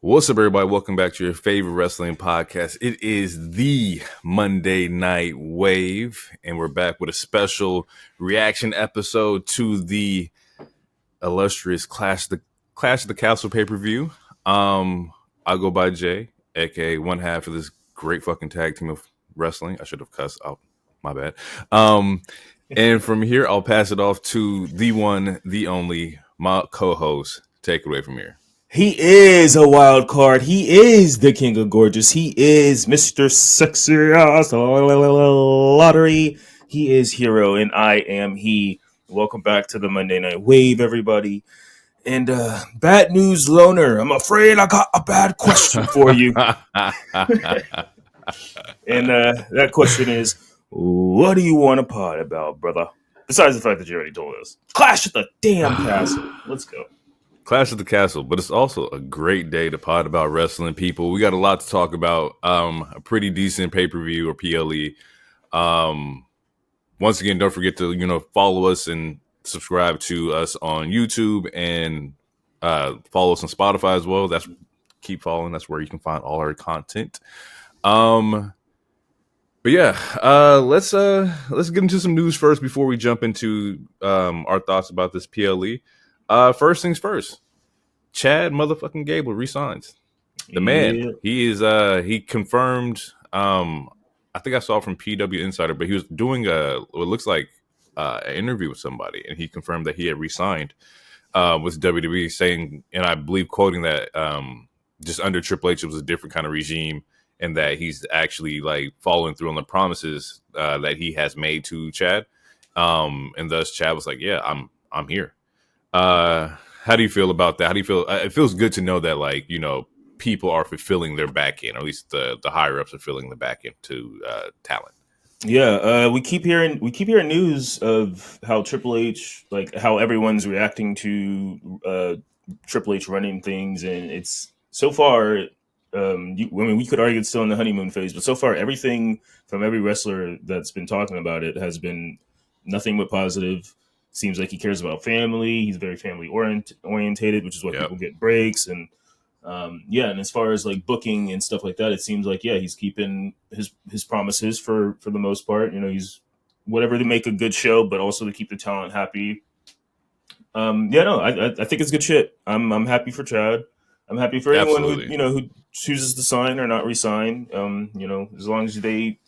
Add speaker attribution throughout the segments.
Speaker 1: What's up, everybody? Welcome back to your favorite wrestling podcast. It is the Monday Night Wave, and we're back with a special reaction episode to the illustrious Clash of the Castle pay-per-view. I go by Jay, aka one half of this great fucking tag team of wrestling. I should have cussed out. My bad. And from here, I'll pass it off to the one, the only, my co-host. Take it away from here.
Speaker 2: He is a wild card. He is the king of gorgeous. He is Mr. Sexy Ass Lottery. He is Hero, and I am he. Welcome back to the Monday Night Wave, everybody. And bad news, Loner. I'm afraid I got a bad question for you. And that question is, what do you want to pod about, brother? Besides the fact that you already told us. Clash at the damn castle. Let's go.
Speaker 1: Clash at the Castle, but it's also a great day to pod about wrestling, people. We got a lot to talk about. A pretty decent pay-per-view or PLE. Once again, don't forget to follow us and subscribe to us on YouTube and follow us on Spotify as well. Keep following. That's where you can find all our content. But yeah, let's get into some news first before we jump into our thoughts about this PLE. First things first, Chad motherfucking Gable resigns. The man, he confirmed. I think I saw from PW Insider, but he was doing what looks like an interview with somebody, and he confirmed that he had resigned with WWE, saying, and I believe quoting that just under Triple H it was a different kind of regime, and that he's actually like following through on the promises that he has made to Chad, and thus Chad was like, "Yeah, I'm here." How do you feel about that? How do you feel? It feels good to know that people are fulfilling their back end, or at least the higher ups are filling the back end to talent.
Speaker 2: Yeah, we keep hearing news of how Triple H, like how everyone's reacting to Triple H running things, and it's so far. We could argue it's still in the honeymoon phase, but so far everything from every wrestler that's been talking about it has been nothing but positive. Seems like he cares about family. He's very family orientated, which is why people get breaks. And and as far as like booking and stuff like that, it seems like he's keeping his promises for the most part. He's whatever to make a good show, but also to keep the talent happy. I think it's good shit. I'm happy for Chad. I'm happy for anyone who chooses to sign or not resign. As long as they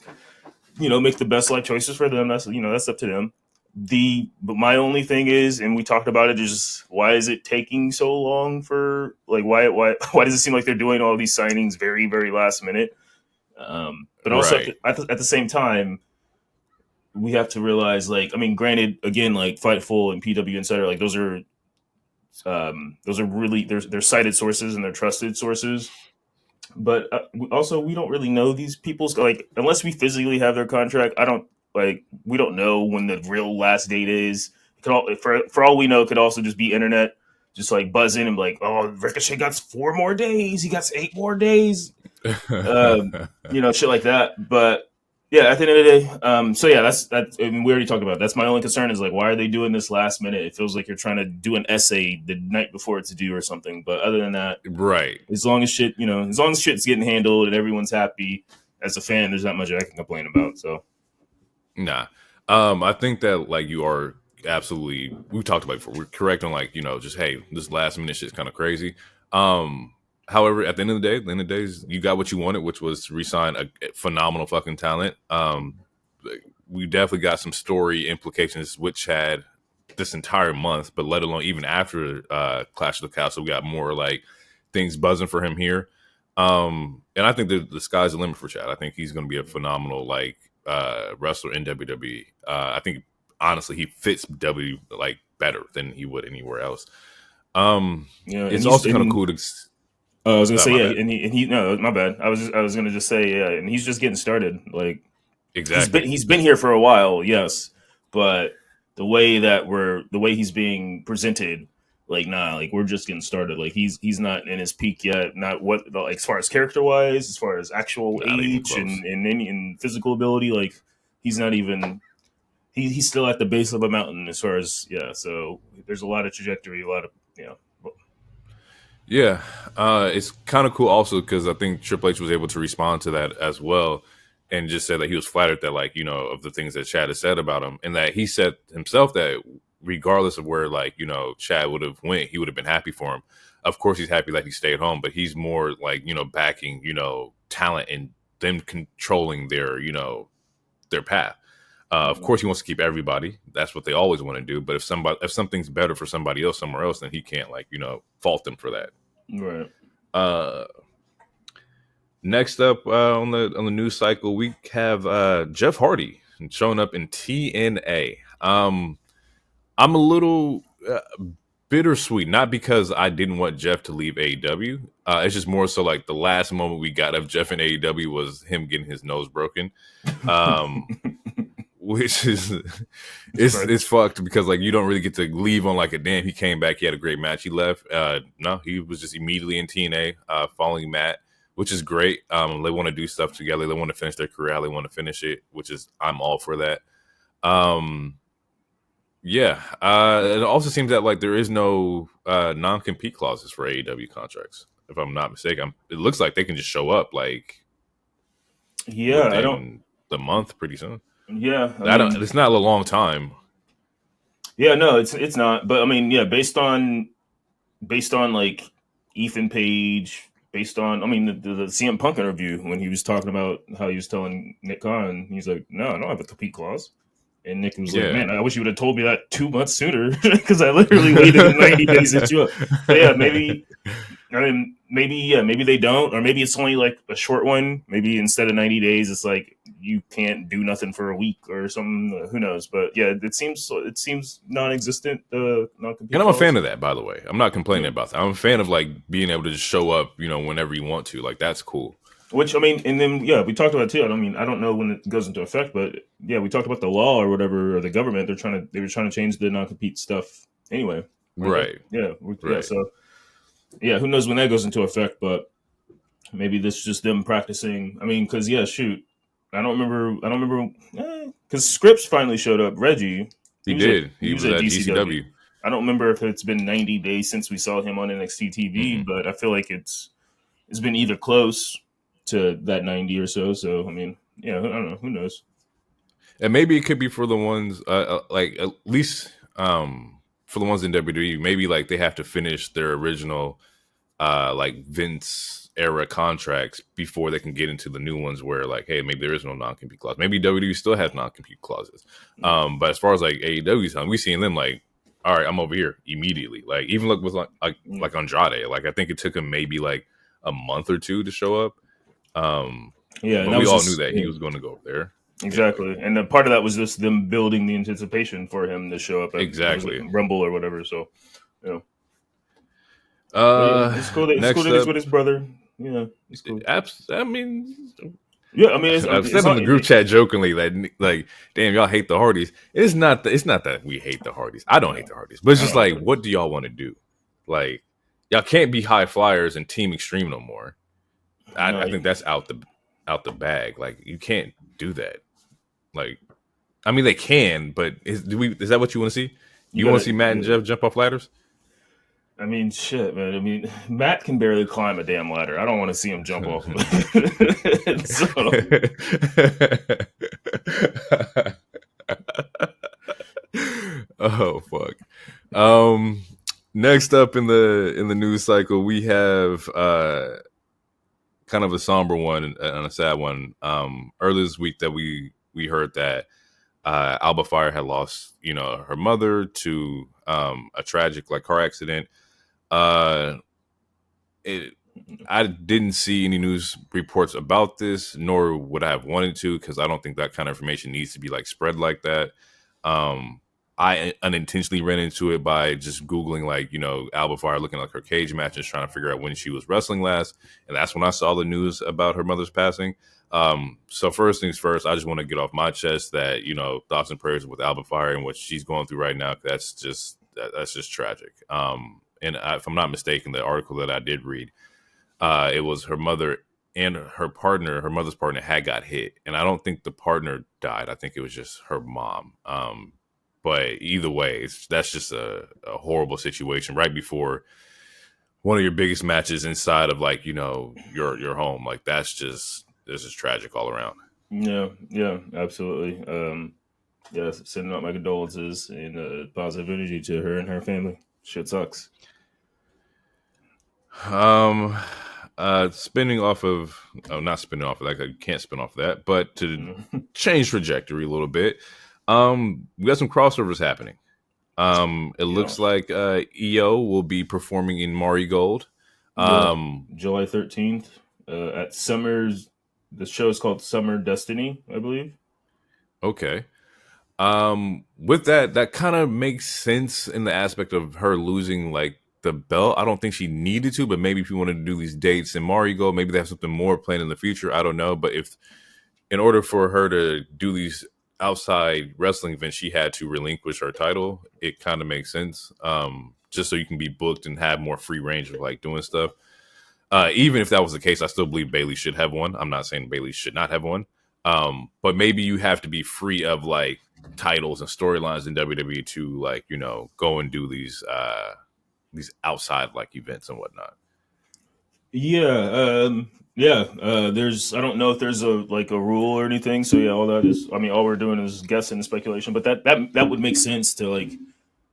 Speaker 2: make the best life choices for them, that's up to them. But my only thing is, and we talked about it, is why is it taking so long for why does it seem like they're doing all these signings very, very last minute? But also at the same time, we have to realize, granted, again, like Fightful and PW Insider, those are really they're cited sources and they're trusted sources. But also, we don't really know these people's unless we physically have their contract. We don't know when the real last date is. For all we know, it could also just be internet, just buzzing and oh, Ricochet got 4 more days. He got 8 more days. Shit like that. But yeah, at the end of the day, that's that. I mean, we already talked about it. That's my only concern is why are they doing this last minute? It feels like you're trying to do an essay the night before it's due or something. But other than that,
Speaker 1: right.
Speaker 2: As long as shit's getting handled and everyone's happy, as a fan, there's not much I can complain about. So.
Speaker 1: Nah. I think that you are absolutely, we talked about it before, we're correct on just, hey, this last minute shit's kind of crazy. However, at the end of the day, you got what you wanted, which was to re-sign a phenomenal fucking talent. We definitely got some story implications with Chad this entire month, but let alone even after Clash of the Castle, we got more things buzzing for him here. And I think the sky's the limit for Chad. I think he's going to be a phenomenal wrestler in WWE. I think honestly he fits W better than he would anywhere else. It's also kind of cool to.
Speaker 2: I was gonna say no, my bad. I was gonna just say and he's just getting started.
Speaker 1: Exactly,
Speaker 2: he's been here for a while, yes, but the way he's being presented, we're just getting started. He's not in his peak yet. Not as far as character wise, as far as actual age and physical ability. He's not even. He's still at the base of a mountain as far as So there's a lot of trajectory, a lot of
Speaker 1: Yeah, it's kind of cool also because I think Triple H was able to respond to that as well, and just said that he was flattered that, like, of the things that Chad has said about him, and that he said himself that regardless of where, like, Chad would have went, he would have been happy for him. Of course, he's happy that he stayed home, but he's more like, backing, talent and them controlling their path. Of course, he wants to keep everybody. That's what they always want to do. But if something's better for somebody else somewhere else, then he can't, like, fault them for that.
Speaker 2: Right.
Speaker 1: Uh, Next up on the news cycle, we have Jeff Hardy showing up in TNA. I'm a little bittersweet, not because I didn't want Jeff to leave AEW. It's just more so like the last moment we got of Jeff in AEW was him getting his nose broken. Which is it's fucked because, like, you don't really get to leave on like a damn. He came back, he had a great match, he left. No, he was just immediately in TNA, following Matt, which is great. They want to do stuff together. They want to finish their career. They want to finish it, which is I'm all for that. Yeah. It also seems that, like, there is no non-compete clauses for AEW contracts, if I'm not mistaken. It looks like they can just show up, like,
Speaker 2: Yeah, I don't.
Speaker 1: within the month pretty soon.
Speaker 2: Yeah,
Speaker 1: It's not a long time.
Speaker 2: Yeah, no, it's not. But I mean, yeah, based on like Ethan Page, based on the CM Punk interview when he was talking about how he was telling Nick Khan, he's like, no, I don't have a compete clause. And Nick was like, man, I wish you would have told me that 2 months sooner because I literally waited 90 days to you up. But yeah, maybe they don't, or maybe it's only like a short one. Maybe instead of 90 days, it's like you can't do nothing for a week or something. Who knows? But yeah, it seems non-existent. Non-compete.
Speaker 1: And I'm a fan of that, by the way. I'm not complaining about that. I'm a fan of, like, being able to just show up, whenever you want to. Like, that's cool.
Speaker 2: Which, and then, yeah, we talked about it too. I don't know when it goes into effect, but yeah, we talked about the law or whatever, or the government. They were trying to change the non-compete stuff anyway.
Speaker 1: Right.
Speaker 2: Yeah. So, yeah, who knows when that goes into effect, but maybe this is just them practicing. Because, yeah, shoot. I don't remember, because Scripps finally showed up. Reggie.
Speaker 1: He did. He was at GCW.
Speaker 2: I don't remember if it's been 90 days since we saw him on NXT TV, but I feel like it's been either close to that 90 or so. So, yeah, I don't know. Who knows?
Speaker 1: And maybe it could be for the ones, like, at least for the ones in WWE, maybe, like, they have to finish their original, like, Vince era contracts before they can get into the new ones where, like, hey, maybe there is no non-compete clause. Maybe WWE still has non-compete clauses. But as far as, like, AEW's on, we seen them, like, all right, I'm over here immediately. Like, even look with like Andrade. Like, I think it took him maybe like a month or two to show up.
Speaker 2: Yeah,
Speaker 1: but we all knew that he was going to go over there.
Speaker 2: Exactly, and the part of that was just them building the anticipation for him to show up at Rumble or whatever. So, yeah. It's cool. It's cool that he's with his brother. Yeah, it's cool.
Speaker 1: Yeah,
Speaker 2: I've
Speaker 1: said in the group chat jokingly that, like, damn, y'all hate the Hardys. It's not that we hate the Hardys. I don't hate the Hardys, but it's just like, what do y'all want to do? Like, y'all can't be high flyers and Team Extreme no more. I think that's out the bag. Like, you can't do that. Like, they can, but is that what you want to see? You want to see Matt and Jeff jump off ladders?
Speaker 2: Shit, man. Matt can barely climb a damn ladder. I don't want to see him jump off.
Speaker 1: Oh, fuck. Next up in the news cycle, we have kind of a somber one and a sad one. Earlier this week that we heard that Alba Fyre had lost, her mother to a tragic, like, car accident. I didn't see any news reports about this, nor would I have wanted to, because I don't think that kind of information needs to be, like, spread like that. I unintentionally ran into it by just Googling, like, Alba Fyre looking like her cage matches, trying to figure out when she was wrestling last. And that's when I saw the news about her mother's passing. So first things first, I just want to get off my chest that, thoughts and prayers with Alba Fyre and what she's going through right now. That's just tragic. And if I'm not mistaken, the article that I did read, it was her mother and her mother's partner had got hit. And I don't think the partner died. I think it was just her mom. But either way, that's just a horrible situation right before one of your biggest matches inside of like, your home. Like this is tragic all around.
Speaker 2: Yeah, absolutely. Yeah, sending out my condolences and positive energy to her and her family. Shit sucks.
Speaker 1: Spinning off of, not spinning off of that, you can't spin off of that, but to change trajectory a little bit, we got some crossovers happening. It looks like EO will be performing in Marigold.
Speaker 2: July 13th at Summer's. The show is called Summer Destiny, I believe.
Speaker 1: Okay. With that kind of makes sense in the aspect of her losing like the belt. I don't think she needed to, but maybe if you wanted to do these dates in Marigold, maybe they have something more planned in the future. I don't know. But if in order for her to do these outside wrestling events, she had to relinquish her title, it kind of makes sense. Just so you can be booked and have more free range of like doing stuff. Even if that was the case, I still believe Bayley should have one. I'm not saying Bayley should not have one. But maybe you have to be free of like titles and storylines in WWE to like, go and do these outside like events and whatnot.
Speaker 2: Yeah. There's, I don't know if there's a rule or anything. So yeah, all that is, I mean, all we're doing is guessing and speculation, but that would make sense to like,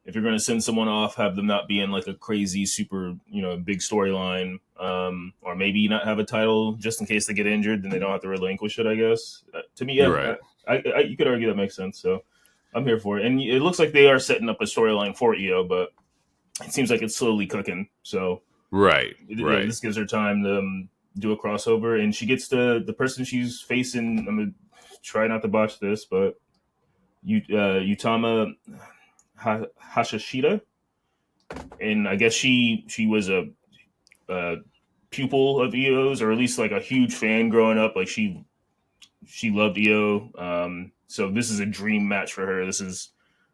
Speaker 2: if you're going to send someone off, have them not be in like a crazy, super, big storyline, or maybe not have a title just in case they get injured, then they don't have to relinquish it, I guess. To me, yeah,
Speaker 1: right.
Speaker 2: I you could argue that makes sense. So I'm here for it. And it looks like they are setting up a storyline for EO, but it seems like it's slowly cooking. So
Speaker 1: right.
Speaker 2: This gives her time to do a crossover, and she gets the person she's facing. I'm going to try not to botch this, but Utama Hashishita, and I guess she was a pupil of EO's, or at least like a huge fan growing up. Like she loved EO. So this is a dream match for her. This is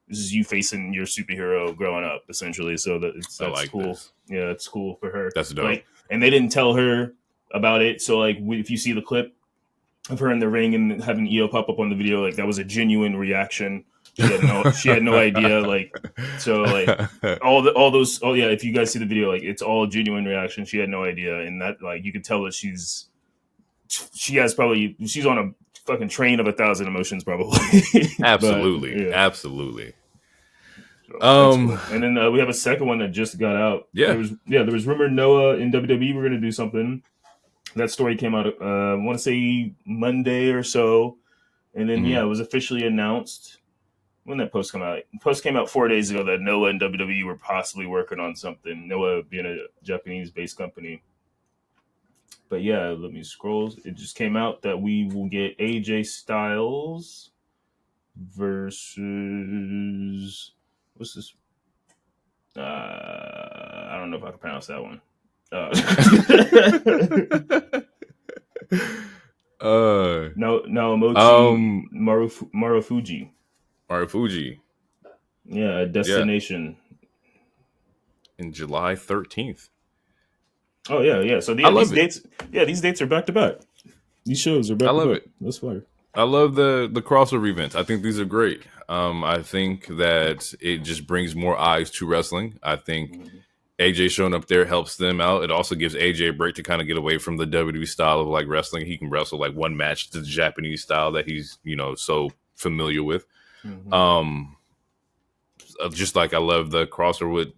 Speaker 2: you facing your superhero growing up, essentially. So that's like cool. This. Yeah, it's cool for her.
Speaker 1: That's dope.
Speaker 2: Like, and they didn't tell her about it. So like, if you see the clip of her in the ring and having EO pop up on the video, like that was a genuine reaction. She had no idea. Like, so like all those. Oh yeah, if you guys see the video, like it's all genuine reaction. She had no idea, and that like you could tell that she's on a fucking train of 1,000 emotions, probably.
Speaker 1: Absolutely,
Speaker 2: but, yeah.
Speaker 1: Absolutely.
Speaker 2: So, cool. And then we have a second one that just got out.
Speaker 1: Yeah,
Speaker 2: there was rumored Noah in WWE were going to do something. That story came out. I want to say Monday or so, and then it was officially announced. When that post come out? The post came out 4 days ago that Noah and WWE were possibly working on something. Noah being a Japanese-based company. But yeah, let me scroll. It just came out that we will get AJ Styles versus what's this? I don't know if I can pronounce that one. Naomochi Marufuji.
Speaker 1: Marufuji.
Speaker 2: Yeah, Destination.
Speaker 1: In July 13th.
Speaker 2: Oh yeah. So these dates, these dates are back to back. These shows are back to back. I love it. That's fire.
Speaker 1: I love the crossover events. I think these are great. I think that it just brings more eyes to wrestling. I think AJ showing up there helps them out. It also gives AJ a break to kind of get away from the WWE style of like wrestling. He can wrestle like one match to the Japanese style that he's so familiar with. Just like I love the crossover with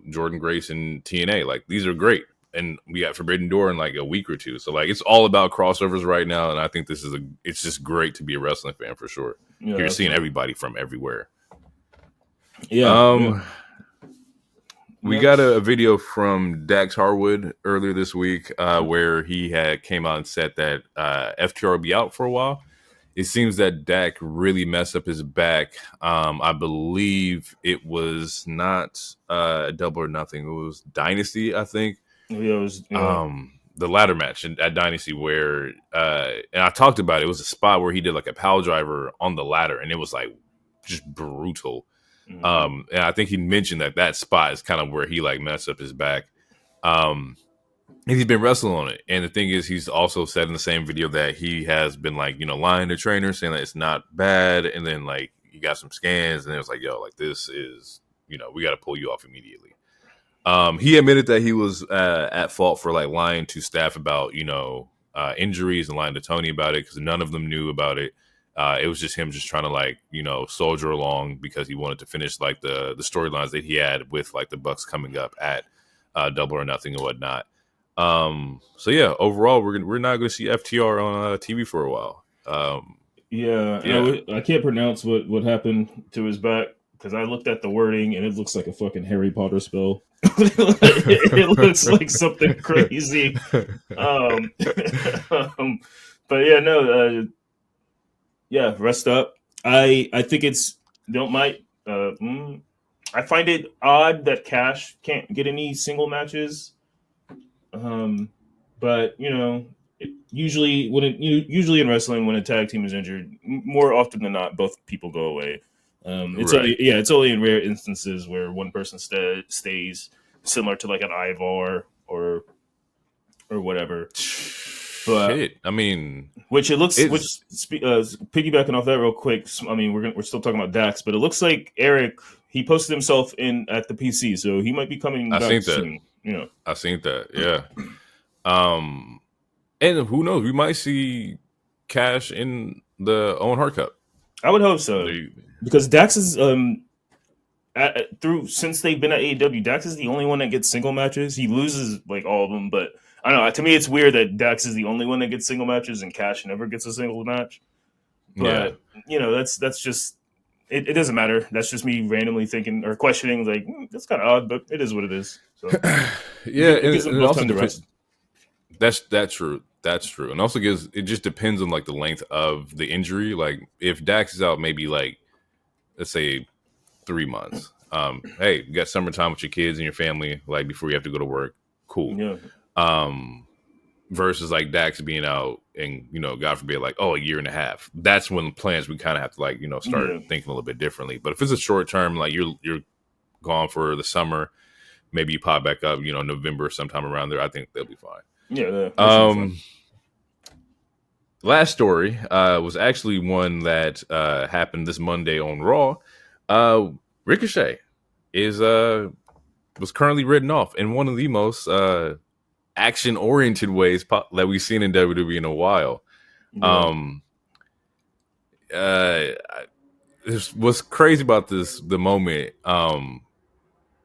Speaker 1: Jordan Grace and TNA. Like these are great, and we got Forbidden Door in like a week or two. So like it's all about crossovers right now, and I think it's just great to be a wrestling fan for sure. Yeah, you're seeing everybody from everywhere.
Speaker 2: Yeah.
Speaker 1: We got a video from Dax Harwood earlier this week where he came out and said that FTR will be out for a while. It seems that Dak really messed up his back. I believe it was not Double or Nothing. It was Dynasty, I think.
Speaker 2: Yeah, it was. Yeah.
Speaker 1: The ladder match at Dynasty where, and I talked about it. It was a spot where he did like a pile driver on the ladder, and it was like just brutal. And I think he mentioned that spot is kind of where he like messed up his back. And he's been wrestling on it. And the thing is, he's also said in the same video that he has been like, lying to trainers saying that it's not bad. And then like he got some scans and it was like, yo, like this is, we got to pull you off immediately. He admitted that he was at fault for like lying to staff about injuries and lying to Tony about it because none of them knew about it. It was just him just trying to like soldier along because he wanted to finish like the storylines that he had with like the Bucks coming up at Double or Nothing and whatnot. So yeah, overall we're not going to see FTR on TV for a while.
Speaker 2: I can't pronounce what happened to his back because I looked at the wording and it looks like a fucking Harry Potter spell. It looks like something crazy. But rest up. I think it's I find it odd that Cash can't get any single matches. But usually in wrestling, when a tag team is injured, more often than not, both people go away. It's only in rare instances where one person stays, similar to like an Ivar or whatever. But
Speaker 1: shit, I mean,
Speaker 2: piggybacking off that real quick. I mean, we're still talking about Dax, but it looks like Eric, he posted himself in at the PC, so he might be coming back soon.
Speaker 1: I seen that. Yeah. And who knows? We might see Cash in the Owen Hart Cup.
Speaker 2: I would hope so, because Dax is since they've been at AEW, Dax is the only one that gets single matches. He loses like all of them, but I don't know. To me, it's weird that Dax is the only one that gets single matches and Cash never gets a single match. But that's just it doesn't matter. That's just me randomly thinking or questioning. Like that's kind of odd, but it is what it is. So
Speaker 1: it also depends. That's true. That's true. And also it just depends on like the length of the injury. Like if Dax is out maybe like let's say 3 months. Hey, you got summertime with your kids and your family, like before you have to go to work. Cool.
Speaker 2: Yeah.
Speaker 1: Versus like Dax being out and God forbid like a year and a half. That's when plans we kind of have to like start thinking a little bit differently. But if it's a short term, like you're gone for the summer, maybe you pop back up, November sometime around there. I think they'll be fine.
Speaker 2: Yeah.
Speaker 1: Last story was actually one that happened this Monday on Raw. Ricochet was currently written off in one of the most action-oriented ways that we've seen in WWE in a while. What's crazy about the moment,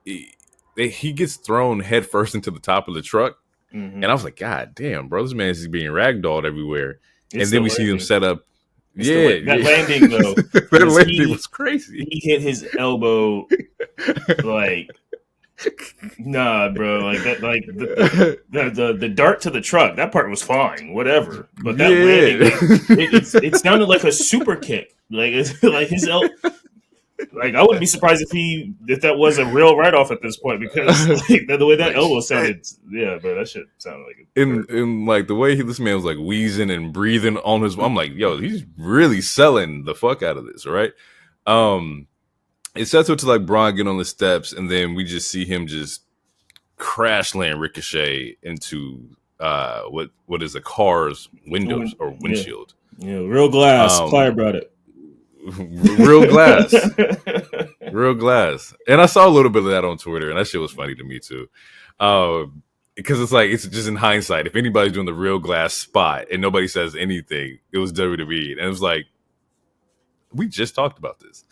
Speaker 1: he gets thrown headfirst into the top of the truck.
Speaker 2: Mm-hmm.
Speaker 1: And I was like, God damn, bro, this man is being ragdolled everywhere. And then we see him set up.
Speaker 2: That landing, though.
Speaker 1: That landing was crazy.
Speaker 2: He hit his elbow like, nah, bro. Like that, like the dart to the truck. That part was fine, whatever. But that landing, it sounded like a super kick. Like it's like his elbow. Like I wouldn't be surprised if that was a real write-off at this point because like, the way that elbow sounded, bro, that shit sounded like it.
Speaker 1: In like the way this man was like wheezing and breathing on his, I'm like, yo, he's really selling the fuck out of this, right? It sets up to like Braun getting on the steps, and then we just see him just crash land Ricochet into what is a car's windows or windshield.
Speaker 2: Yeah, real glass. Fyre brought it.
Speaker 1: Real glass. And I saw a little bit of that on Twitter, and that shit was funny to me too, because it's just in hindsight, if anybody's doing the real glass spot and nobody says anything, it was WWE. And it was like, we just talked about this.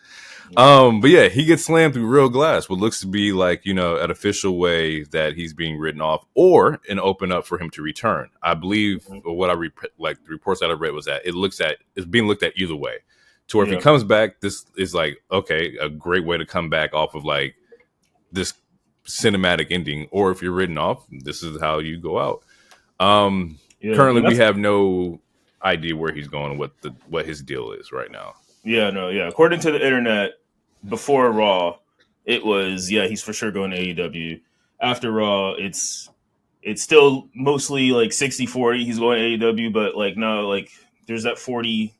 Speaker 1: But yeah, he gets slammed through real glass, what looks to be like an official way that he's being written off, or an open up for him to return. I believe what the reports that I read was that it's being looked at either way. To where if he comes back, this is like, okay, a great way to come back off of like this cinematic ending. Or if you're written off, this is how you go out. Currently, we have no idea where he's going and what his deal is right now.
Speaker 2: According to the internet, before Raw, it was, he's for sure going to AEW. After Raw, it's still mostly like 60-40. He's going to AEW, but like, no, like there's that 40...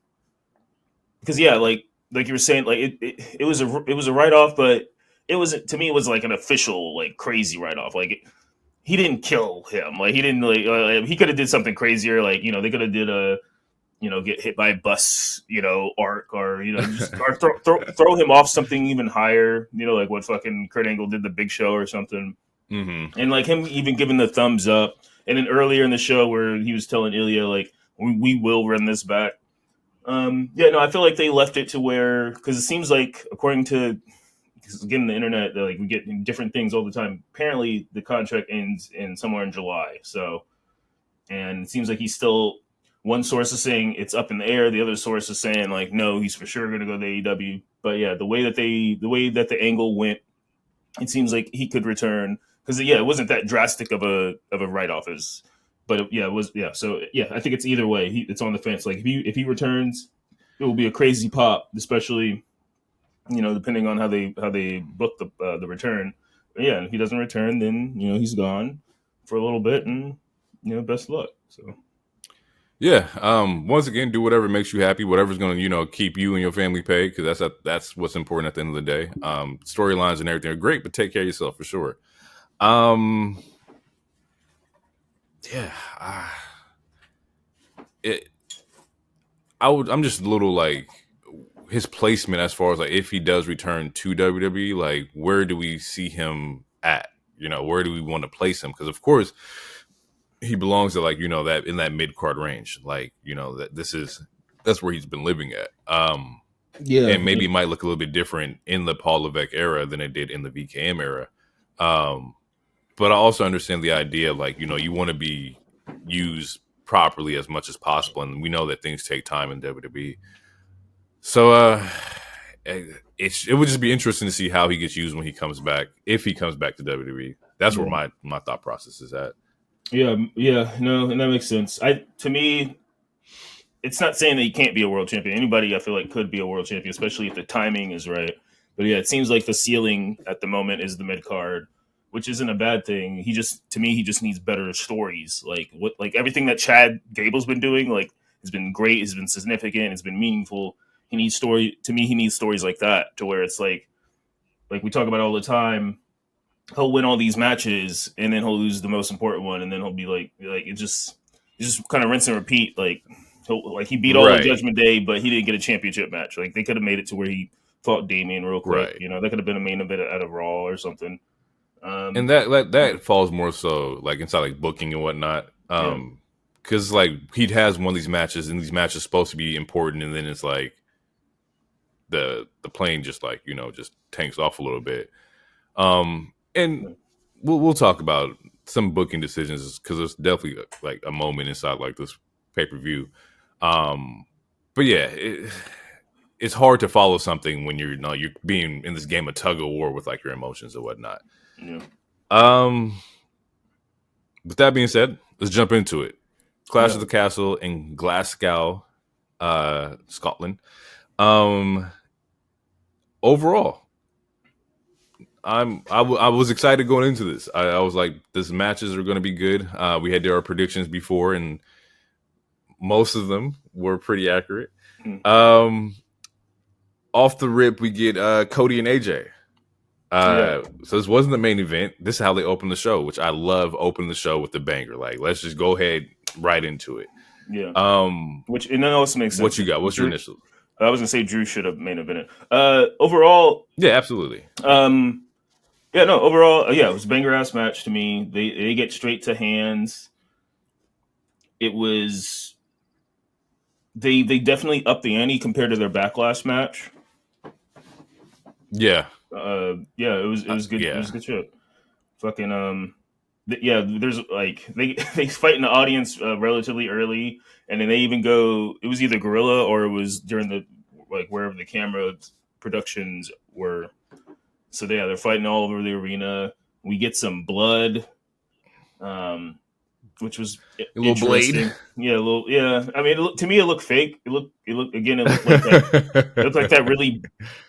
Speaker 2: Because like you were saying, like it was a write off, but it wasn't, to me. It was like an official like crazy write off. Like he didn't kill him. Like he didn't he could have did something crazier. Like they could have did a get hit by a bus arc or just or throw him off something even higher. Like what fucking Kurt Angle did the Big Show or something.
Speaker 1: Mm-hmm.
Speaker 2: And like him even giving the thumbs up. And then earlier in the show where he was telling Ilya, like, we will run this back. I feel like they left it to where, because it seems like, according to, again, the internet, like we get different things all the time. Apparently, the contract ends in somewhere in July. So, and it seems like he's still, one source is saying it's up in the air. The other source is saying like, no, he's for sure going to go to AEW. But yeah, the way that the angle went, it seems like he could return, because it wasn't that drastic of a write off as, but it was. So I think it's either way. It's on the fence. Like if he returns, it will be a crazy pop, especially depending on how they book the return. But yeah, if he doesn't return, then he's gone for a little bit, and best luck. So.
Speaker 1: Yeah. Once again, do whatever makes you happy. Whatever's going to keep you and your family paid, because that's what's important at the end of the day. Storylines and everything are great, but take care of yourself for sure. Yeah. I'm just a little like his placement as far as like if he does return to WWE, like where do we see him at? Where do we want to place him? Because of course he belongs to like that in that mid card range, like that's where he's been living at. And maybe it might look a little bit different in the Paul Levesque era than it did in the VKM era. But I also understand the idea, like you want to be used properly as much as possible, and we know that things take time in WWE. So it would just be interesting to see how he gets used when he comes back, if he comes back to WWE. That's where my thought process is at.
Speaker 2: No, and that makes sense. To me, it's not saying that he can't be a world champion. Anybody I feel like could be a world champion, especially if the timing is right. But yeah, it seems like the ceiling at the moment is the mid card, which isn't a bad thing. He just needs better stories. Like everything that Chad Gable's been doing, like, has been great, has been significant, has been meaningful. He needs stories like that, to where it's like we talk about all the time. He'll win all these matches and then he'll lose the most important one, and then he'll be like it's just kind of rinse and repeat. Like he beat all of Judgment Day, but he didn't get a championship match. Like they could have made it to where he fought Damian real quick. That could have been a main event out of Raw or something.
Speaker 1: And that falls more so like inside like booking and whatnot. Because like he has one of these matches, and these matches are supposed to be important, and then it's like the plane just like just tanks off a little bit. And we'll talk about some booking decisions, because there's definitely like a moment inside like this pay-per-view. But yeah, it's hard to follow something when you're being in this game of tug of war with like your emotions and whatnot.
Speaker 2: Yeah.
Speaker 1: With that being said, let's jump into it. Clash of the Castle in Glasgow, Scotland. Overall, I was excited going into this. I was like, these matches are going to be good. We had our predictions before, and most of them were pretty accurate. Off the rip, we get Cody and AJ. So this wasn't the main event. This is how they opened the show, which I love. Opening the show with the banger. Like, let's just go ahead right into it.
Speaker 2: Yeah. Which, and that also makes sense.
Speaker 1: What you got? What's your initial?
Speaker 2: I was gonna say Drew should have main evented. Overall,
Speaker 1: yeah, absolutely.
Speaker 2: Overall, it was a banger ass match to me. They get straight to hands. It was they definitely upped the ante compared to their Backlash match.
Speaker 1: Yeah.
Speaker 2: It was good.
Speaker 1: Yeah.
Speaker 2: It was a good show. Fucking there's like they fight in the audience relatively early, and then they even go. It was either Gorilla or it was during the wherever the camera productions were. So they're fighting all over the arena. We get some blood, which was
Speaker 1: a little blade.
Speaker 2: Yeah, a little. Yeah, I mean, to me, it looked fake. It looked like that. It looked like that really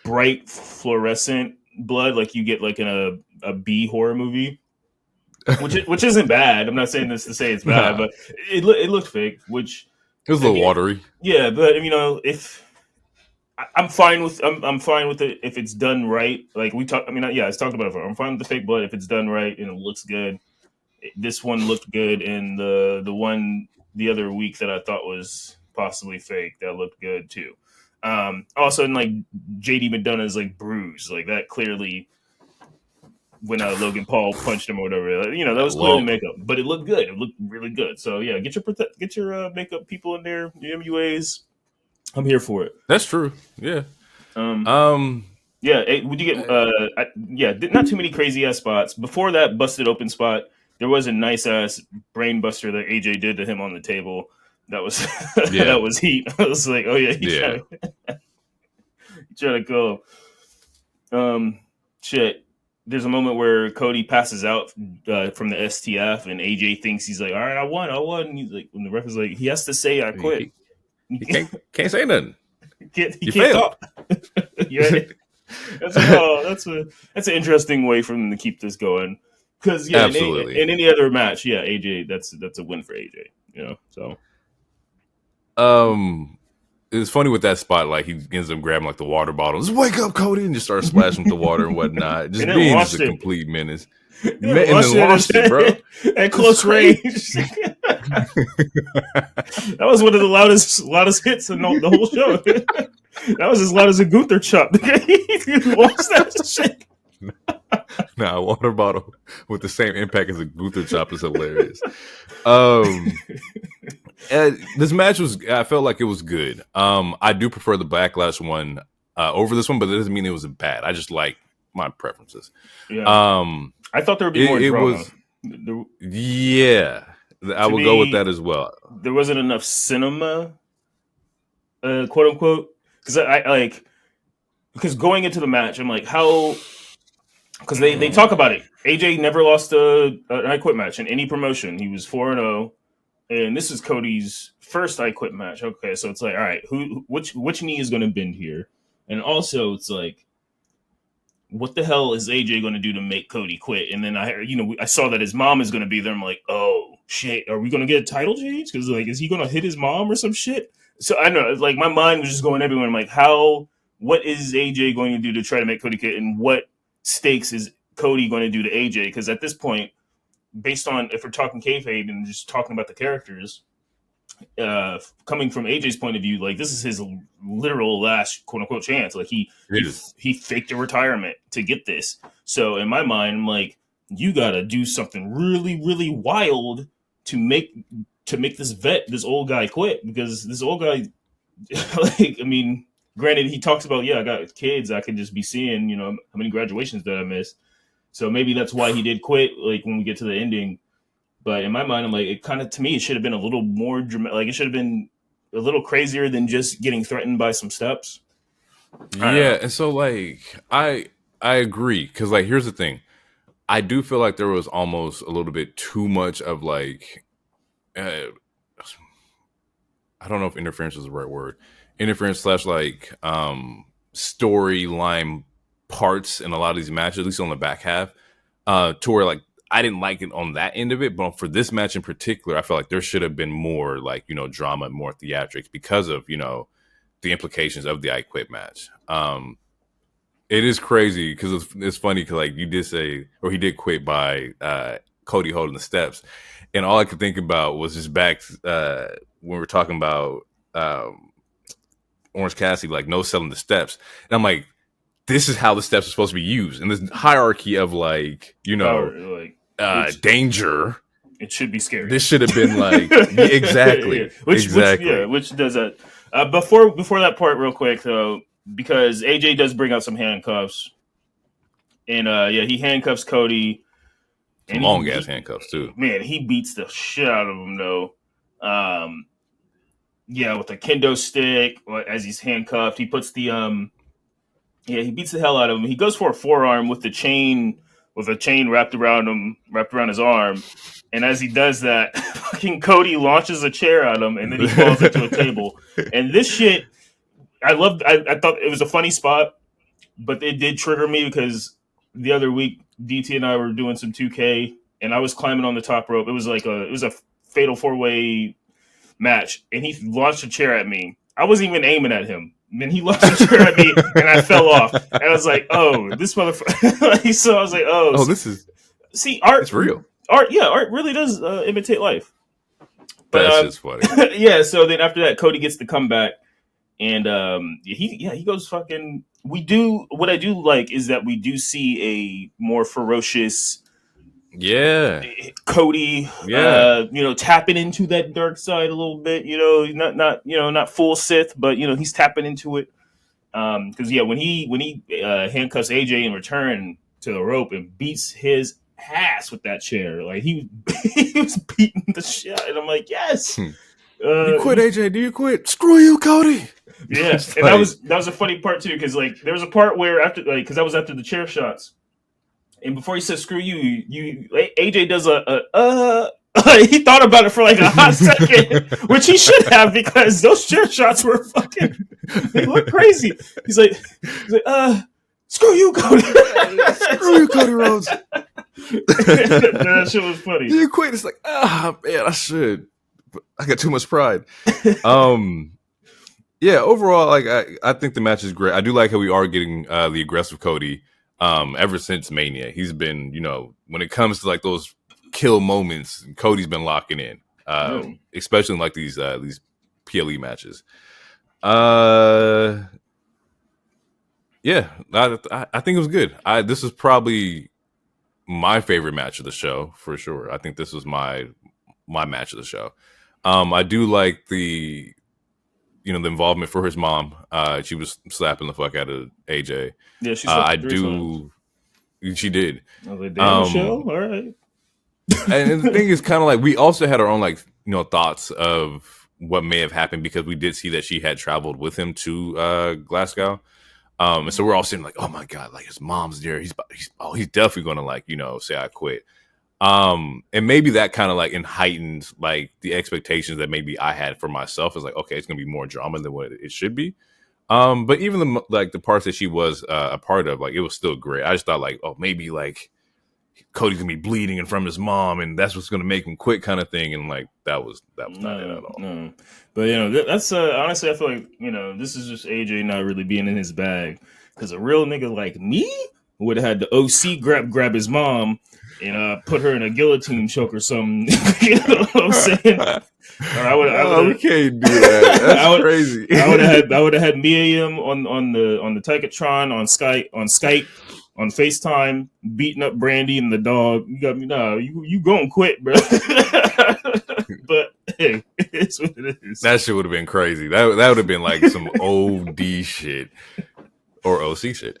Speaker 2: bright fluorescent blood, like you get like in a B horror movie, which isn't bad. I'm not saying this to say it's bad, but it looked fake. Which
Speaker 1: it was a little watery.
Speaker 2: Yeah, but if I'm fine with it if it's done right. Like we talked. I mean, it's talked about it before. I'm fine with the fake blood if it's done right and it looks good. This one looked good, and the one the other week that I thought was possibly fake, that looked good too. Also, in like JD McDonough's like bruise, like that clearly when Logan Paul punched him or whatever. You know, that was
Speaker 1: Whoa.
Speaker 2: clearly makeup, but it looked good. It looked really good. So yeah, get your makeup people in there, your MUAs. I'm here for it.
Speaker 1: That's true. Yeah.
Speaker 2: Yeah. Would you get? Not too many crazy ass spots. Before that busted open spot, there was a nice ass brain buster that AJ did to him on the table. That was that was heat. I was like, oh yeah, he trying to go. Shit. There's a moment where Cody passes out from the STF, and AJ thinks he's like, all right, I won. And he's like, when the ref is like, he has to say, I quit.
Speaker 1: He can't say nothing.
Speaker 2: He can't talk. Yeah. That's an interesting way for them to keep this going. Because
Speaker 1: absolutely.
Speaker 2: In any other match, AJ, that's a win for AJ. You know, so.
Speaker 1: It's funny with that spot, like he ends up grabbing like the water bottle, just wake up, Cody, and just starts splashing with the water and whatnot. Just being just a complete menace. And then launched it, bro.
Speaker 2: At close range. That was one of the loudest hits in the whole show. That was as loud as a Gunther chop. He lost that shit.
Speaker 1: Nah, a water bottle with the same impact as a Gunther chop is hilarious. This match I felt like it was good. I do prefer the Backlash one over this one, but that doesn't mean it was bad. I just like my preferences.
Speaker 2: Yeah. I thought there would be more drama.
Speaker 1: I will go with that as well.
Speaker 2: There wasn't enough cinema, quote unquote, because going into the match, I'm like, how? Because they talk about it. AJ never lost an I Quit match in any promotion. He was 4-0, and this is Cody's first I Quit match. Okay, so it's like, all right, which knee is going to bend here? And also, it's like, what the hell is AJ going to do to make Cody quit? And then I saw that his mom is going to be there. I'm like, oh shit, are we going to get a title change? Because like, is he going to hit his mom or some shit? So I don't know, like my mind was just going everywhere. I'm like, what is AJ going to do to try to make Cody quit? And what stakes is Cody going to do to AJ? Because at this point, based on, if we're talking kayfabe and just talking about the characters, coming from AJ's point of view, like this is his literal last quote unquote chance. Like he faked a retirement to get this. So in my mind, I'm like, you got to do something really, really wild to make this old guy quit, because this old guy, like, I mean, granted, he talks about, I got kids, I can just be seeing, how many graduations that I missed. So maybe that's why he did quit, like when we get to the ending. But in my mind, I'm like, it kind of, to me, it should have been a little more dramatic. Like it should have been a little crazier than just getting threatened by some steps.
Speaker 1: Yeah, and so like I agree, because like here's the thing, I do feel like there was almost a little bit too much of like, I don't know if interference is the right word. Interference / like storyline parts in a lot of these matches, at least on the back half, to where like I didn't like it on that end of it, but for this match in particular, I feel like there should have been more like, drama, more theatrics because of, the implications of the I Quit match. It is crazy because it's funny because like you did say, or he did quit by Cody holding the steps, and all I could think about was just back when we were talking about Orange Cassidy, like no selling the steps, and I'm like, this is how the steps are supposed to be used in this hierarchy of like, danger.
Speaker 2: It should be scary.
Speaker 1: This should have been like exactly.
Speaker 2: Which does that. Before that part, real quick though, because AJ does bring out some handcuffs, and he handcuffs Cody.
Speaker 1: Some long ass handcuffs too.
Speaker 2: Man, he beats the shit out of him though. With a kendo stick as he's handcuffed. He puts the he beats the hell out of him. He goes for a forearm with a chain wrapped around his arm. And as he does that, fucking Cody launches a chair at him, and then he falls into a table. And this shit, I thought it was a funny spot, but it did trigger me because the other week DT and I were doing some 2K, and I was climbing on the top rope. It was a fatal 4-way match, and he launched a chair at me. I wasn't even aiming at him. And then he launched a chair at me, and I fell off. And I was like, "Oh, this motherfucker!" So I was like, "Oh,
Speaker 1: this is
Speaker 2: art.
Speaker 1: It's real.
Speaker 2: Art really does imitate life." But
Speaker 1: that's just funny.
Speaker 2: So then after that, Cody gets to come back, and he goes fucking. what I do like is that we do see a more ferocious
Speaker 1: Yeah.
Speaker 2: Cody,
Speaker 1: Yeah.
Speaker 2: tapping into that dark side a little bit. Not full Sith, but he's tapping into it. Because when he handcuffs AJ in return to the rope and beats his ass with that chair, like he was beating the shit, and I'm like, yes.
Speaker 1: You quit, AJ? Do you quit? Screw you, Cody.
Speaker 2: Yeah, and that was a funny part too, because like there was a part where after because that was after the chair shots. And before he said "screw you," AJ does he thought about it for like a hot second, which he should have because those chair shots were they look crazy. He's like, "Screw you, Cody."
Speaker 1: Screw you, Cody Rhodes.
Speaker 2: That shit was funny.
Speaker 1: You quit. It's like, man, I should. But I got too much pride. Yeah. Overall, like I think the match is great. I do like how we are getting the aggressive Cody. Ever since Mania, he's been, when it comes to like those kill moments, Cody's been locking in, especially in like these PLE matches. Yeah, I think it was good. This is probably my favorite match of the show for sure. I think this was my match of the show. I do like the involvement for his mom. She was slapping the fuck out of AJ.
Speaker 2: Yeah, she
Speaker 1: I do. Times. She did.
Speaker 2: I was like, damn, show? All right.
Speaker 1: And the thing is, kind of like we also had our own thoughts of what may have happened because we did see that she had traveled with him to Glasgow. And so we're all saying like, oh my god, like his mom's there. He's definitely gonna say I quit. And maybe that kind of heightened like the expectations that maybe I had for myself is like, okay, it's gonna be more drama than what it should be. But even the parts that she was a part of, like it was still great. I just thought like, oh, maybe like Cody's gonna be bleeding in front of his mom, and that's what's gonna make him quit, kind of thing. And like that was not it at all. No.
Speaker 2: But that's honestly, I feel like this is just AJ not really being in his bag, because a real nigga like me would have had the OC grab his mom and put her in a guillotine choke or something. You know what I'm saying? Or
Speaker 1: we can't do that. That's crazy.
Speaker 2: I would have had Miriam on the Tikatron on Skype on FaceTime beating up Brandy and the dog. You got me now. You gonna quit, bro? But hey, it's what it is.
Speaker 1: That shit would have been crazy. That would have been like some OD shit or OC shit.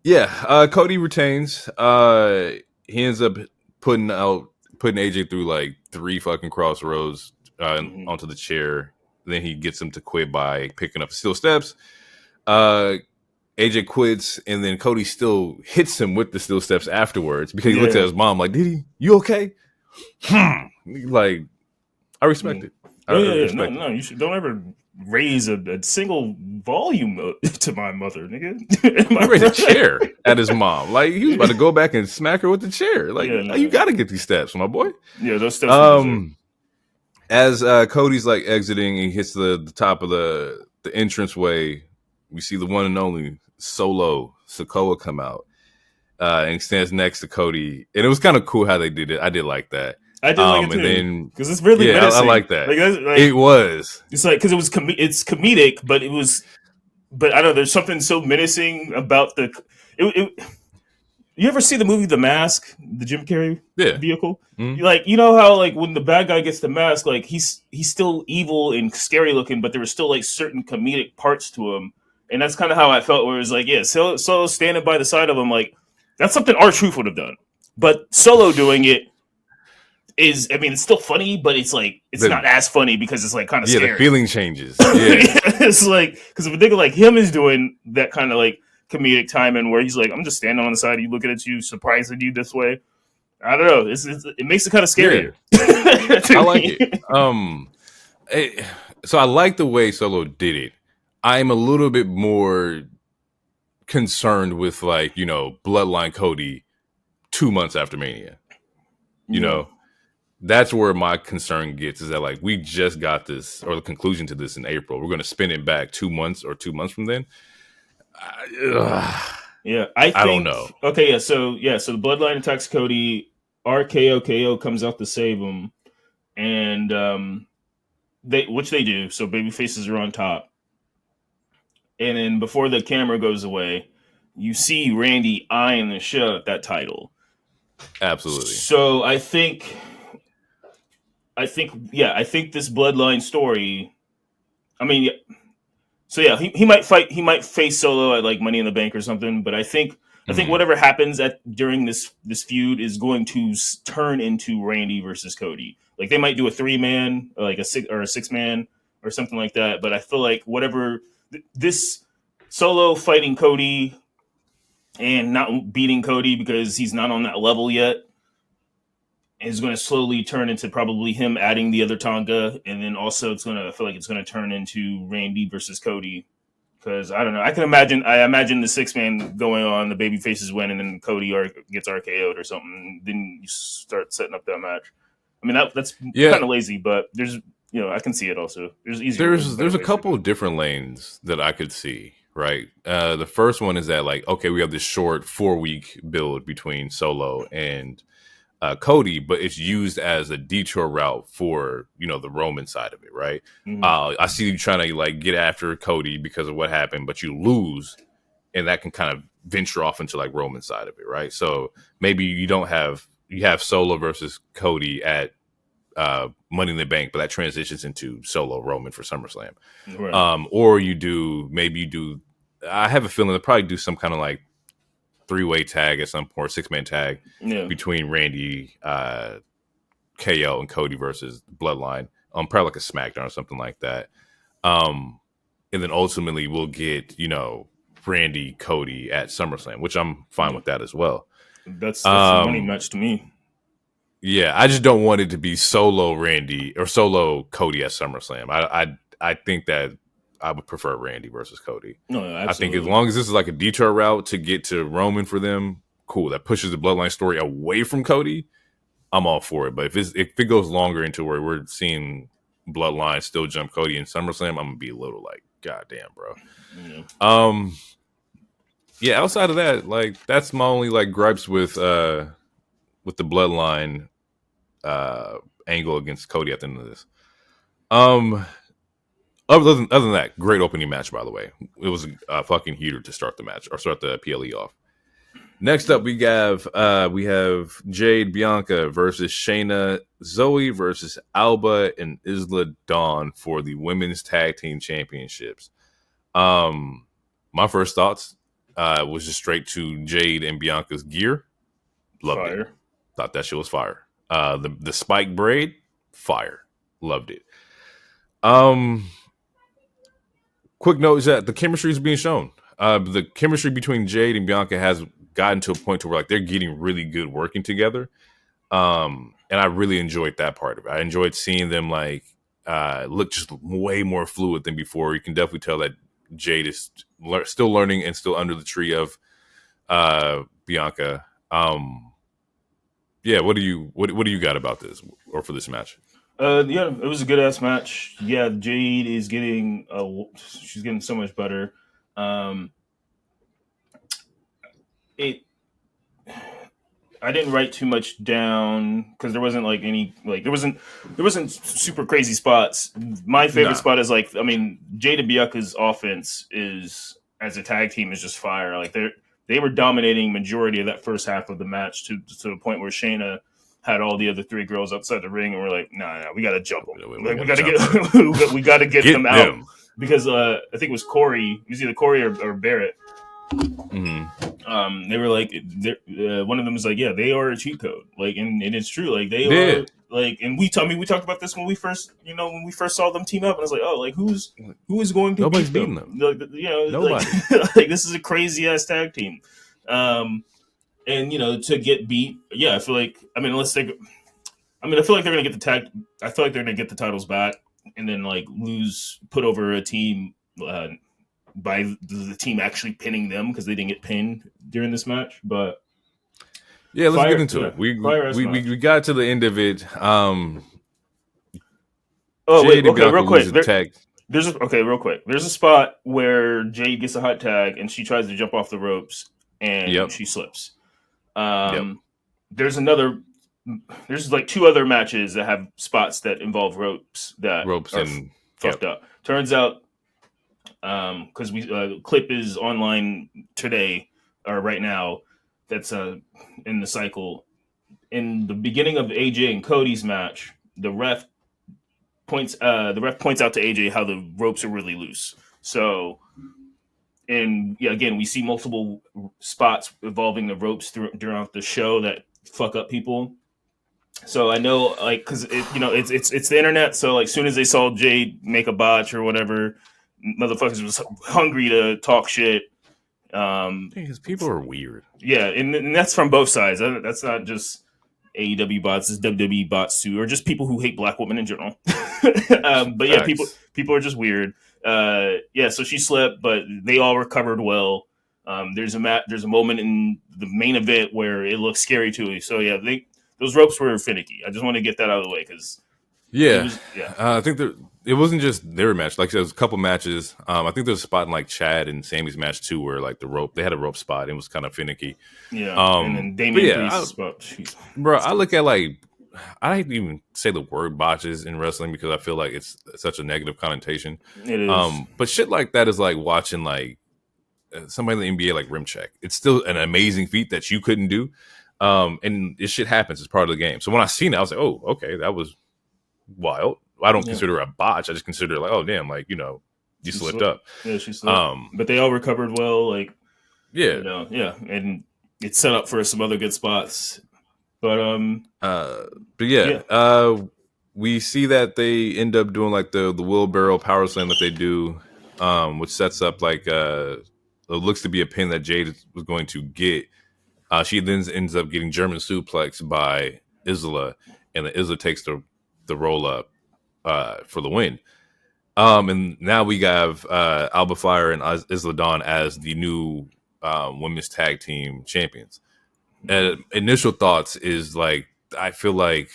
Speaker 1: Yeah, Cody retains. He ends up putting AJ through like 3 fucking crossroads onto the chair. Then he gets him to quit by picking up the steel steps. AJ quits, and then Cody still hits him with the steel steps afterwards because he looks at his mom like, "Did he? You okay?" Like, I respect it.
Speaker 2: No, you don't ever raise a single volume to my mother, nigga.
Speaker 1: I raised a chair at his mom. Like he was about to go back and smack her with the chair. Like you got to get these steps, my boy.
Speaker 2: Yeah, those steps.
Speaker 1: As Cody's like exiting, he hits the top of the entranceway. We see the one and only Solo Sikoa come out, and he stands next to Cody. And it was kind of cool how they did it. I did like that.
Speaker 2: I did like it too. And then because it's really menacing.
Speaker 1: I like that. It was.
Speaker 2: It's like because it's comedic, but it was. But I don't know. There's something so menacing about the. You ever see the movie The Mask, the Jim Carrey vehicle? Mm-hmm. Like how like when the bad guy gets the mask, like he's still evil and scary looking, but there were still like certain comedic parts to him, and that's kind of how I felt. Where it was like, Solo standing by the side of him, like that's something R-Truth would have done, but Solo doing it is, I mean, it's still funny, but it's like it's not as funny because it's like kind of scary.
Speaker 1: The feeling changes. Yeah,
Speaker 2: it's like because if a nigga like him is doing that kind of like comedic timing where he's like, I'm just standing on the side, you looking at you, surprising you this way. I don't know. It makes it kind of scarier.
Speaker 1: I like it. So I like the way Solo did it. I'm a little bit more concerned with like, Bloodline Cody 2 months after Mania. You know, that's where my concern gets, is that like we just got this, or the conclusion to this in April. We're going to spin it back 2 months or 2 months from then.
Speaker 2: I don't know. Okay, so the Bloodline attacks Cody. RKO comes out to save him, and which they do. So baby faces are on top. and then before the camera goes away, you see Randy eyeing the shit out of that title.
Speaker 1: Absolutely.
Speaker 2: So I think this bloodline story. I mean, so yeah, he might fight. He might face Solo at like Money in the Bank or something. But I think whatever happens during this feud is going to turn into Randy versus Cody. Like they might do a 3-man, like a 6-man or something like that. But I feel like whatever this Solo fighting Cody and not beating Cody because he's not on that level yet is going to slowly turn into probably him adding the other Tonga, and then also I feel like it's going to turn into Randy versus Cody. Because I don't know, I imagine the 6-man going on, the baby faces win, and then Cody gets RKO'd or something. Then you start setting up that match. I mean that's kind of lazy, but there's I can see it also. There's
Speaker 1: a couple of different lanes that I could see. Right. The first one is that like, okay, we have this short 4-week build between Solo and Cody, but it's used as a detour route for the Roman side of it, right? Mm-hmm. I see you trying to like get after Cody because of what happened, but you lose, and that can kind of venture off into like Roman side of it, right? So maybe you have Solo versus Cody at Money in the Bank, but that transitions into Solo Roman for SummerSlam, right. Or you do. I have a feeling they'll probably do some kind of like 3-way tag at some point, 6-man tag between Randy, KO, and Cody versus Bloodline. Probably like a SmackDown or something like that. And then ultimately we'll get, Randy, Cody at SummerSlam, which I'm fine with that as well.
Speaker 2: That's a money match to me.
Speaker 1: Yeah, I just don't want it to be Solo Randy or Solo Cody at SummerSlam. I think that I would prefer Randy versus Cody.
Speaker 2: No, absolutely.
Speaker 1: I think as long as this is like a detour route to get to Roman for them, cool. That pushes the Bloodline story away from Cody. I'm all for it. But if it goes longer into where we're seeing Bloodline still jump Cody in SummerSlam, I'm gonna be a little like, God damn, bro. Yeah. Yeah. Outside of that, like that's my only like gripes with the Bloodline angle against Cody at the end of this. Other than that, great opening match, by the way. It was a fucking heater to start the match or start the PLE off. Next up, we have Jade, Bianca versus Shayna, Zoey versus Alba and Isla Dawn for the Women's Tag Team Championships. My first thoughts was just straight to Jade and Bianca's gear. Loved it. Thought that shit was fire. The spike braid, fire. Loved it. Quick note is that the chemistry is being shown. The chemistry between Jade and Bianca has gotten to a point to where like they're getting really good working together. And I really enjoyed that part of it. I enjoyed seeing them like look just way more fluid than before. You can definitely tell that Jade is still learning and still under the tree of Bianca. Yeah, what do you got about this or for this match?
Speaker 2: Yeah, it was a good ass match. Yeah, Jade is she's getting so much better. I didn't write too much down because there wasn't like any like there wasn't super crazy spots. My favorite spot is like Jade and Bianca's offense is as a tag team is just fire. Like they were dominating majority of that first half of the match to the point where Shayna had all the other 3 girls outside the ring, and we're like, nah, we got to jump them. We got to get them out because I think it was Corey. It was either Corey or Barrett. Mm-hmm. They were like, one of them was like, yeah, they are a cheat code. Like, and it's true. Like they are like, and we talked about this when we first saw them team up, and I was like, oh, like who is going to
Speaker 1: nobody's beating them?
Speaker 2: Like, nobody. Like this is a crazy ass tag team. And to get beat, yeah, I feel like I feel like they're gonna get the tag. I feel like they're gonna get the titles back, and then like put over a team by the team actually pinning them because they didn't get pinned during this match. But
Speaker 1: yeah, let's get into it. We got to the end of it.
Speaker 2: Real quick. Real quick. There's a spot where Jade gets a hot tag and she tries to jump off the ropes and she slips. There's like 2 other matches that have spots that involve ropes
Speaker 1: and
Speaker 2: fucked up. Turns out because we clip is online today or right now. That's in the cycle. In the beginning of AJ and Cody's match, the ref points out to AJ how the ropes are really loose. So, and yeah, again, we see multiple spots involving the ropes throughout the show that fuck up people. So I know, like, because it's the internet. So like, soon as they saw Jade make a botch or whatever, motherfuckers was hungry to talk shit.
Speaker 1: Because people are weird.
Speaker 2: Yeah, and that's from both sides. That's not just AEW bots, it's WWE bots too, or just people who hate black women in general. But yeah, people are just weird. Yeah, so she slept, but they all recovered well. There's a moment in the main event where it looks scary to you. So yeah, those ropes were finicky. I just want to get that out of the way because
Speaker 1: I think it wasn't just their match. Like I said, it was a couple matches. I think there's a spot in like Chad and Sammy's match too, where like they had a rope spot. And it was kind of finicky.
Speaker 2: Yeah, and then Damian Priest's spot.
Speaker 1: Bro, I look at like I hate to even say the word botches in wrestling because I feel like it's such a negative connotation.
Speaker 2: It is.
Speaker 1: But shit like that is like watching like somebody in the NBA like rim check. It's still an amazing feat that you couldn't do. And this shit happens. It's part of the game. So when I seen it, I was like, oh, okay, that was wild. I don't consider it a botch. I just consider it like, oh damn, like, you slipped up.
Speaker 2: Yeah, she slipped. But they all recovered well. Like,
Speaker 1: yeah,
Speaker 2: and it's set up for some other good spots. But
Speaker 1: we see that they end up doing like the wheelbarrow power slam that they do, which sets up like it looks to be a pin that Jade was going to get. She then ends up getting German suplex by Isla, and the Isla takes the roll up for the win. And now we have Alba, Fyre, and Isla Dawn as the new women's tag team champions. Initial thoughts is like I feel like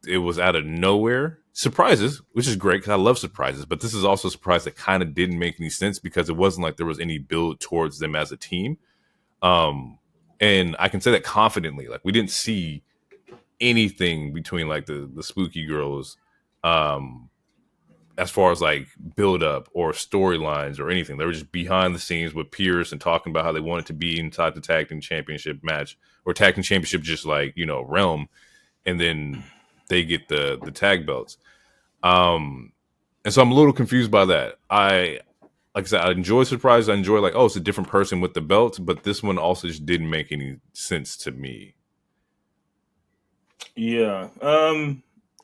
Speaker 1: it was out of nowhere. Surprises, which is great because I love surprises, but this is also a surprise that kind of didn't make any sense because it wasn't like there was any build towards them as a team. And I can say that confidently. Like we didn't see anything between like the spooky girls as far as like build up or storylines or anything. They were just behind the scenes with Pierce and talking about how they wanted to be inside the tag team championship match or tag team championship, just like, realm. And then they get the tag belts. And so I'm a little confused by that. Like I said, I enjoy surprises. I enjoy like, oh, it's a different person with the belts, but this one also just didn't make any sense to me.
Speaker 2: Yeah.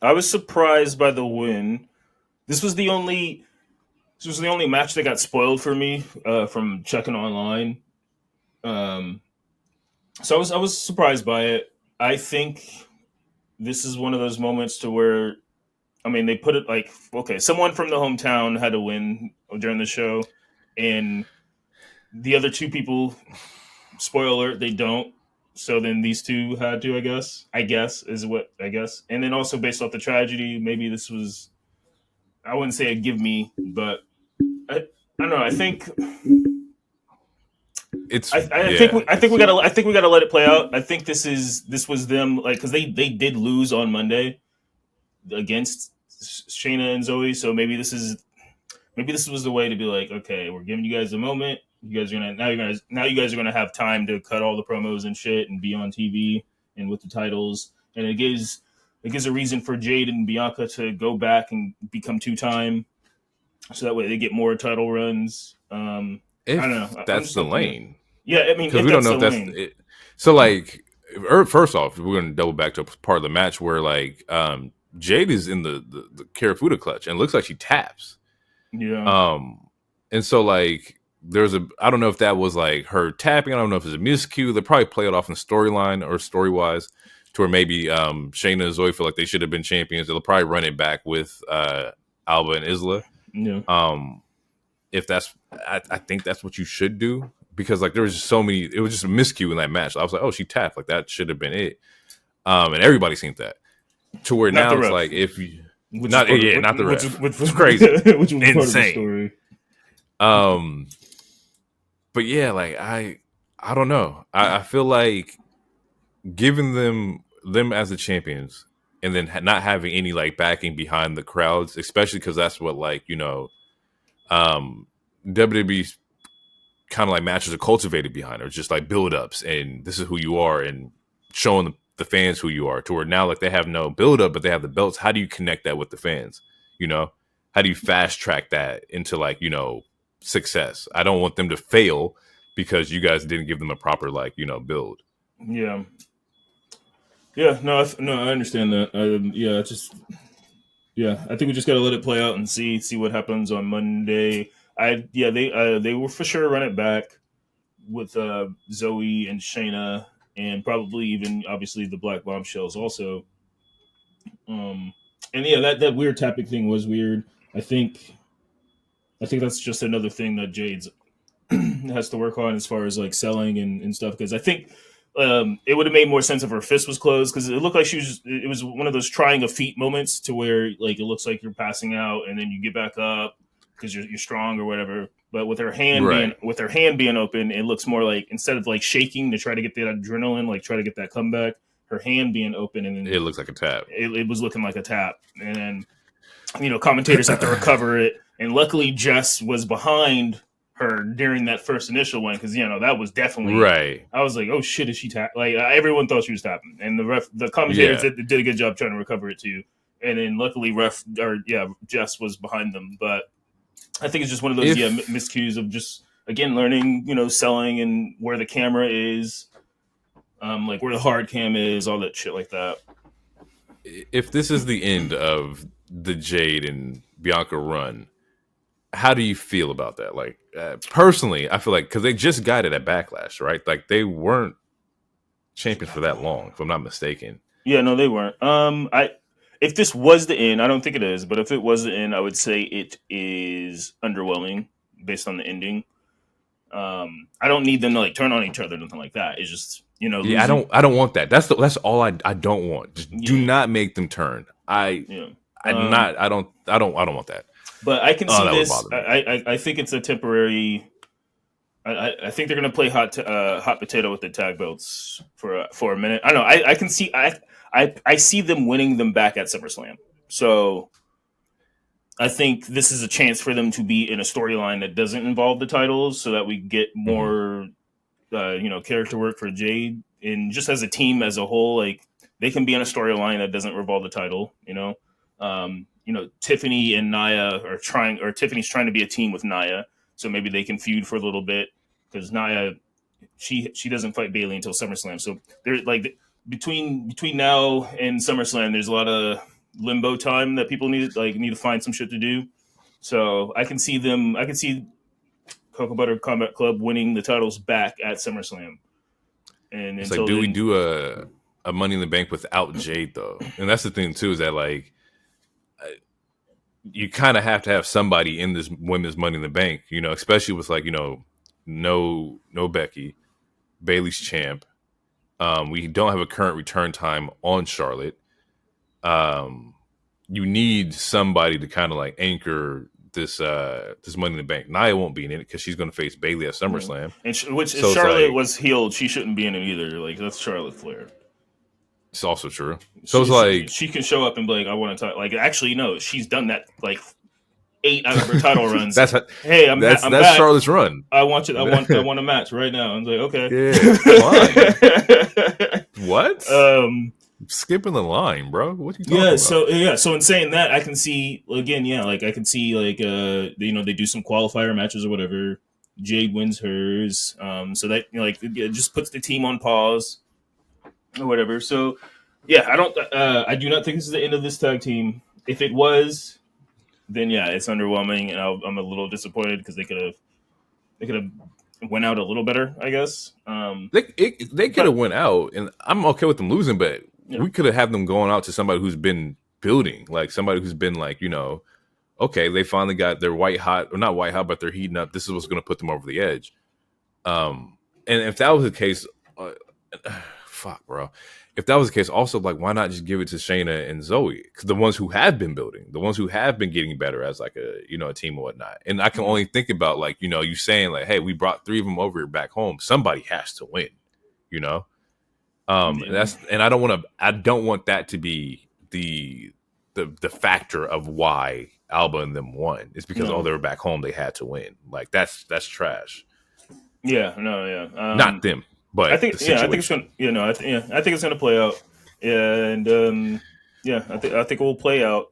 Speaker 2: I was surprised by the win. This was the only match that got spoiled for me from checking online. So I was surprised by it. I think this is one of those moments to where, I mean, they put it like, okay, someone from the hometown had to win during the show, and the other two people, spoiler alert, they don't. So then these two had to, I guess. And then also based off the tragedy, maybe this was, I wouldn't say a give me, but I don't know. I think
Speaker 1: it's.
Speaker 2: I think we gotta let it play out. I think this was them, like, because they did lose on Monday against Shayna and Zoey. So maybe this was the way to be like, okay, we're giving you guys a moment. You guys are gonna have time to cut all the promos and shit and be on TV and with the titles. And it gives a reason for Jade and Bianca to go back and become 2-time, so that way they get more title runs. I don't know.
Speaker 1: That's the lane.
Speaker 2: Yeah, I mean,
Speaker 1: because we don't know if that's it. So, like, first off, we're going to double back to part of the match where, like, Jade is in the Karafuda clutch and it looks like she taps.
Speaker 2: Yeah.
Speaker 1: And so, like, I don't know if that was like her tapping. I don't know if it's a miscue. They probably play it off in storyline or story wise to where maybe Shayna and Zoey feel like they should have been champions. They'll probably run it back with Alba and Isla.
Speaker 2: Yeah.
Speaker 1: If that's, I think that's what you should do because like there was just so many. It was just a miscue in that match. I was like, oh, she tapped. Like that should have been it. And everybody seen that. To where now it's like if you not the ref, which was crazy, which was insane. Part of the story. But yeah, like I don't know. I feel like giving them as the champions and then not having any like backing behind the crowds, especially because that's what like WWE kind of like matches are cultivated behind it. It's just like build ups and this is who you are and showing the fans who you are, to where now like they have no build up, but they have the belts. How do you connect that with the fans? You know, how do you fast track that into like, you know, success? I don't want them to fail because you guys didn't give them a proper like, you know, build.
Speaker 2: Yeah. Yeah, no, I understand that. I think we just got to let it play out and see what happens on Monday. They will for sure run it back with Zoey and Shayna, and probably even obviously the Black Bombshells also. And yeah, that weird tapping thing was weird. I think that's just another thing that Jade's has to work on as far as like selling and stuff. Because I think it would have made more sense if her fist was closed, because it looked like it was one of those trying a feat moments to where like it looks like you're passing out and then you get back up because you're strong or whatever. But with her hand being open, it looks more like, instead of like shaking to try to get that adrenaline, like try to get that comeback, her hand being open, and then
Speaker 1: it looks like a tap.
Speaker 2: It was looking like a tap, and then, you know, commentators have to recover it. And luckily, Jess was behind her during that first initial one, because, you know, that was definitely
Speaker 1: right.
Speaker 2: I was like, oh shit, is she tap? Like everyone thought she was tapping, and the commentators did a good job trying to recover it too. And then luckily, Jess was behind them, but I think it's just one of those miscues of just, again, learning, you know, selling and where the camera is, like where the hard cam is, all that shit like that.
Speaker 1: If this is the end of the Jade and Bianca run, how do you feel about that? Like, personally, I feel like, because they just got it at Backlash, right? Like, they weren't champions for that long, if I'm not mistaken.
Speaker 2: Yeah, no, they weren't. If this was the end, I don't think it is, but if it was the end, I would say it is underwhelming based on the ending. I don't need them to like turn on each other or nothing like that. It's just, you know,
Speaker 1: yeah, I don't want that. That's all I don't want. Just do not make them turn. I don't want that.
Speaker 2: But I can see this. I think it's a temporary. I think they're gonna play hot potato with the tag belts for a minute. I don't know. I can see. I see them winning them back at SummerSlam. So I think this is a chance for them to be in a storyline that doesn't involve the titles, so that we get more, character work for Jade, and just as a team as a whole, like they can be in a storyline that doesn't revolve the title. Tiffany and Nia Tiffany's trying to be a team with Nia, so maybe they can feud for a little bit, because Nia, she doesn't fight Bayley until SummerSlam. So there's like between now and SummerSlam, there's a lot of limbo time that people need to find some shit to do. So I can see Cocoa Butter Combat Club winning the titles back at SummerSlam. And
Speaker 1: it's like, do we do a Money in the Bank without Jade though? And that's the thing too, is that like, you kind of have to have somebody in this women's Money in the Bank, you know, especially with like, you know, no Becky, Bayley's champ. We don't have a current return time on Charlotte. You need somebody to kind of like anchor this Money in the Bank. Nia won't be in it because she's going to face Bayley at SummerSlam.
Speaker 2: And if Charlotte was healed, she shouldn't be in it either. Like, that's Charlotte Flair.
Speaker 1: It's also true. So it's like
Speaker 2: she can show up and be like, I want to talk. Like, actually, no, she's done that like 8 out of her title runs.
Speaker 1: That's
Speaker 2: back.
Speaker 1: Charlotte's run.
Speaker 2: I want a match right now. I'm like, okay,
Speaker 1: yeah, what? Skipping the line, bro. What are you talking about?
Speaker 2: So in saying that, I can see again, I can see like they do some qualifier matches or whatever. Jade wins hers, so that it just puts the team on pause or whatever. So yeah, I do not think this is the end of this tag team. If it was, then yeah, it's underwhelming, and I'm a little disappointed because they could have went out a little better, I guess.
Speaker 1: They could have went out, and I'm okay with them losing, but we could have had them going out to somebody who's been building, like somebody who's been like, okay, they finally got their white hot, or not white hot, but they're heating up. This is what's going to put them over the edge. And if that was the case, fuck, bro. If that was the case, also, like, why not just give it to Shayna and Zoey? Because the ones who have been building, the ones who have been getting better as like a team or whatnot. And I can only think about like, you saying like, hey, we brought 3 of them over here back home. Somebody has to win, And I don't want that to be the factor of why Alba and them won. It's because
Speaker 2: No.
Speaker 1: they were back home. They had to win. Like that's trash.
Speaker 2: Yeah, no, yeah.
Speaker 1: Not them, but
Speaker 2: I think,
Speaker 1: the
Speaker 2: yeah, I think it's
Speaker 1: situation.
Speaker 2: gonna, I think it's gonna play out. Yeah, and yeah, I think it will play out,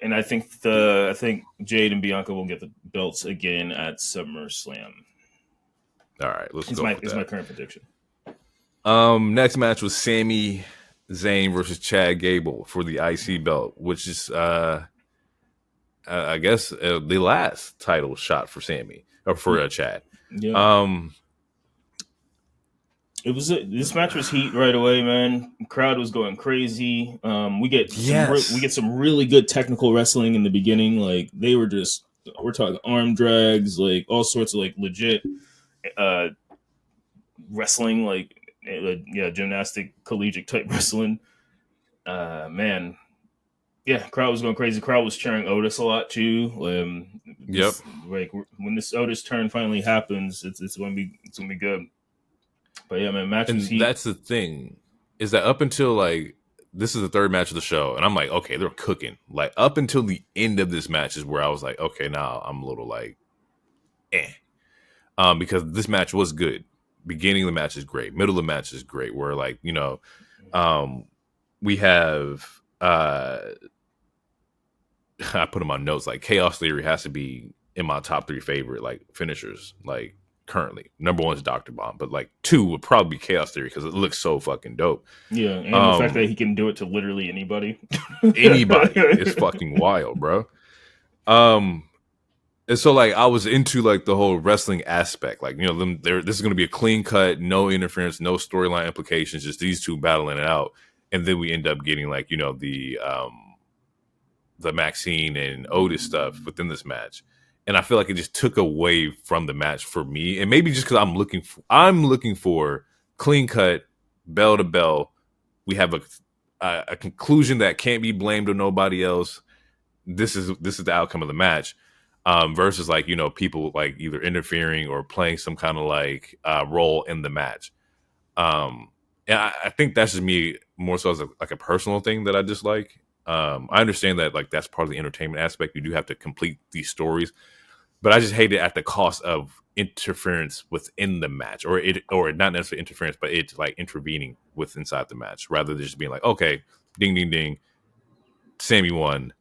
Speaker 2: and I think Jade and Bianca will get the belts again at SummerSlam.
Speaker 1: All right, let's go with
Speaker 2: Is
Speaker 1: that.
Speaker 2: my current prediction.
Speaker 1: Next match was Sami Zayn versus Chad Gable for the IC belt, which is I guess the last title shot for Sami or for Chad.
Speaker 2: Yeah. This match was heat right away, man. The crowd was going crazy. We get some really good technical wrestling in the beginning. Like we're talking arm drags, like all sorts of like legit wrestling, like gymnastic collegiate type wrestling. Man, yeah, crowd was going crazy. Crowd was cheering Otis a lot too. Like when this Otis turn finally happens, it's gonna be good. But yeah, man, match was heat.
Speaker 1: That's the thing, is that up until like this is the third match of the show, and I'm like, okay, they're cooking. Like up until the end of this match is where I was like, okay, now I'm a little like, because this match was good. Beginning of the match is great. Middle of the match is great. Where like we have I put in my notes like Chaos Theory has to be in my top 3 favorite like finishers like currently. Number 1 is Dr. Bomb, but like 2 would probably be Chaos Theory because it looks so fucking dope.
Speaker 2: Yeah, and the fact that he can do it to literally anybody.
Speaker 1: Anybody is fucking wild, bro. And so like I was into like the whole wrestling aspect, like this is going to be a clean cut, no interference, no storyline implications, just these two battling it out, and then we end up getting like the Maxine and Otis stuff within this match, and I feel like it just took away from the match for me, and maybe just because I'm looking for clean cut, bell to bell. We have a conclusion that can't be blamed on nobody else. This is the outcome of the match. Versus like people like either interfering or playing some kind of like role in the match, and I think that's just me more so as a personal thing that I dislike. I understand that like that's part of the entertainment aspect. You do have to complete these stories, but I just hate it at the cost of interference within the match, or not necessarily interference, but it's like intervening with inside the match rather than just being like, okay, ding ding ding, Sami won.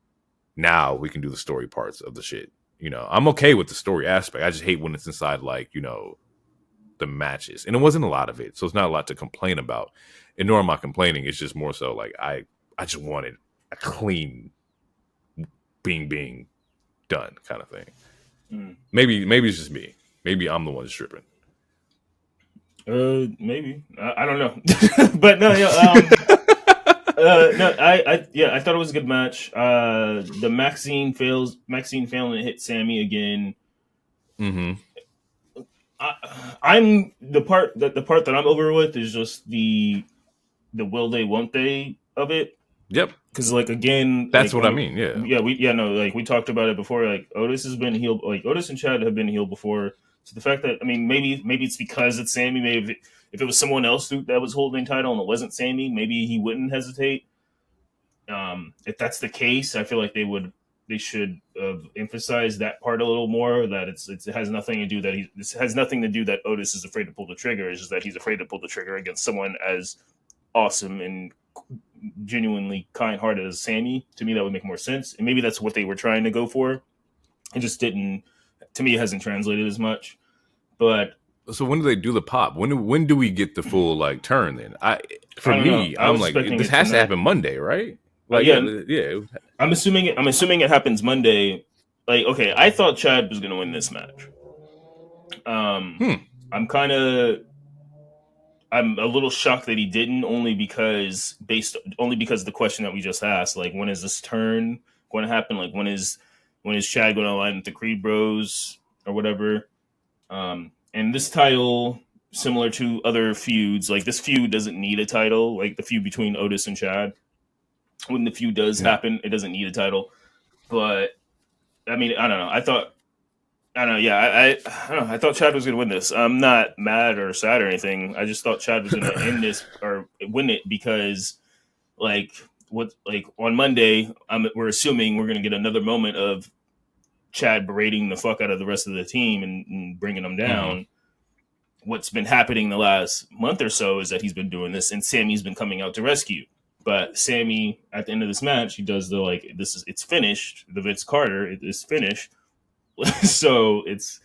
Speaker 1: Now we can do the story parts of the shit. I'm okay with the story aspect. I just hate when it's inside, like, the matches. And it wasn't a lot of it, so it's not a lot to complain about. And nor am I complaining. It's just more so, like, I just wanted a clean being done kind of thing. Mm. Maybe it's just me. Maybe I'm the one stripping.
Speaker 2: Maybe. I don't know. But no, yeah. No, I thought it was a good match. The Maxine failing to hit Sami again.
Speaker 1: Mm-hmm.
Speaker 2: I'm the part that I'm over with is just the will they won't they of it.
Speaker 1: Yep.
Speaker 2: Because like again,
Speaker 1: that's
Speaker 2: like,
Speaker 1: what I mean. Yeah.
Speaker 2: We talked about it before. Like Otis has been healed. Like Otis and Chad have been healed before. So the fact that maybe it's because it's Sami. Maybe if it was someone else that was holding the title and it wasn't Sami, maybe he wouldn't hesitate. If that's the case, I feel like they should emphasize that part a little more. That it has nothing to do that Otis is afraid to pull the trigger. It's just that he's afraid to pull the trigger against someone as awesome and genuinely kind-hearted as Sami. To me, that would make more sense, and maybe that's what they were trying to go for. It just didn't. To me, it hasn't translated as much. But
Speaker 1: so when do they do the pop? When do we get the full like turn? Then I'm like, this has to happen Monday, right? Like, yeah.
Speaker 2: I'm assuming it happens Monday. Like, okay, I thought Chad was going to win this match. I'm a little shocked that he didn't, only because of the question that we just asked. Like, when is this turn going to happen? Like, when is Chad going to align with the Creed Bros or whatever? And this title, similar to other feuds, like this feud doesn't need a title. Like the feud between Otis and Chad, when the feud does happen, it doesn't need a title. But I mean, I don't know. I thought Chad was going to win this. I'm not mad or sad or anything. I just thought Chad was going to end this or win it because, like, what like on Monday, we're assuming we're going to get another moment of Chad berating the fuck out of the rest of the team and bringing them down. Mm-hmm. What's been happening the last month or so is that he's been doing this, and Sami's been coming out to rescue. But Sami, at the end of this match, he does the it's finished. The Vince Carter, it is finished. So it's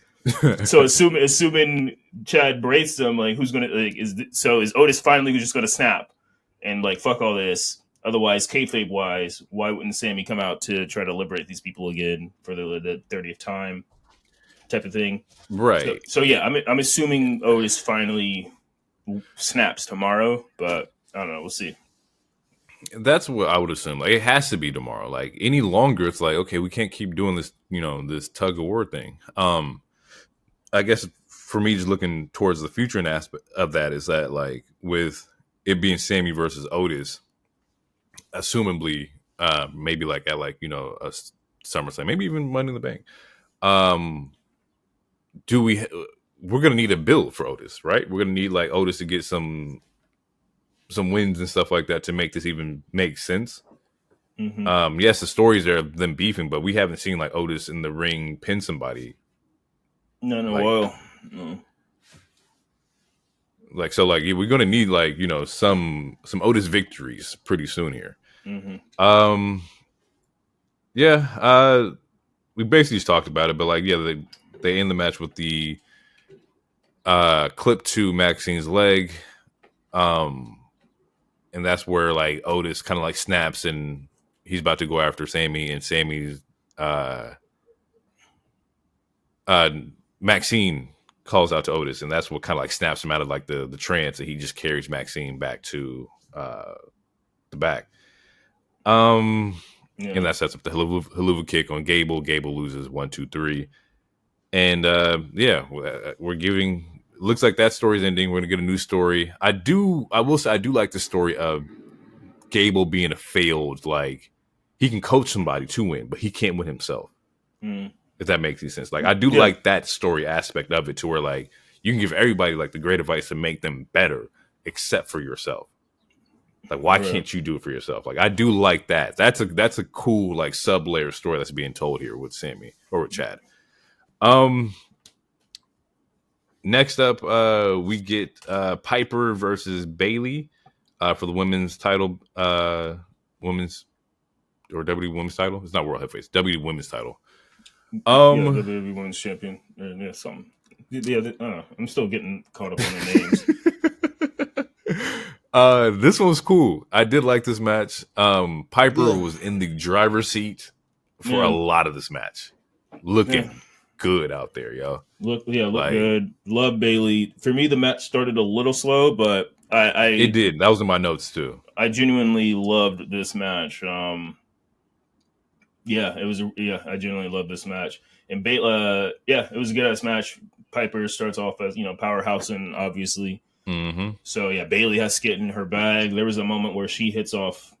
Speaker 2: assuming Chad berates them, like who's gonna is Otis finally just gonna snap and like fuck all this? Otherwise, kayfabe wise, why wouldn't Sami come out to try to liberate these people again for the 30th time, type of thing?
Speaker 1: Right.
Speaker 2: So yeah, I'm assuming Otis finally snaps tomorrow, but I don't know. We'll see.
Speaker 1: That's what I would assume. Like, it has to be tomorrow. Like, any longer, it's like, okay, we can't keep doing this, this tug of war thing. I guess for me, just looking towards the future and aspect of that is that, like, with it being Sami versus Otis, assumably, maybe like at like, a SummerSlam, maybe even Money in the Bank. We're going to need a build for Otis, right? We're going to need like Otis to get some wins and stuff like that to make this even make sense. Mm-hmm. Yes, the stories are of them beefing, but we haven't seen like Otis in the ring pin somebody.
Speaker 2: No.
Speaker 1: Like, so like we're gonna need like some Otis victories pretty soon here. Mm-hmm. We basically just talked about it, but like they end the match with the clip to Maxine's leg. And that's where like Otis kind of like snaps and he's about to go after Sami, and Sami's Maxine calls out to Otis, and that's what kind of like snaps him out of like the trance, and he just carries Maxine back to the back. And that sets up the haluva kick on Gable. Gable loses 1, 2, 3. And we're giving. Looks like that story's ending. We're gonna get a new story. I will say I do like the story of Gable being a failed, like he can coach somebody to win, but he can't win himself. If that makes any sense. Like I do like that story aspect of it, to where like you can give everybody like the great advice to make them better, except for yourself. Like why can't you do it for yourself? Like I do like that. That's a cool like sub layer story that's being told here with Sami or with Chad. Next up, we get Piper versus Bayley for the women's title, women's or WWE women's title. It's not World Heavyweights, WWE women's title.
Speaker 2: WWE women's champion. Yeah, something. Yeah, I'm still getting caught up on the
Speaker 1: names. This one was cool. I did like this match. Piper was in the driver's seat for a lot of this match, looking good out there, yo.
Speaker 2: Look good. Love Bayley. For me, the match started a little slow, but
Speaker 1: it did. That was in my notes too.
Speaker 2: I genuinely loved this match. I genuinely loved this match. And Bayley, it was a good ass match. Piper starts off as powerhouse, and obviously. Mm-hmm. So Bayley has to get in her bag. There was a moment where she hits off.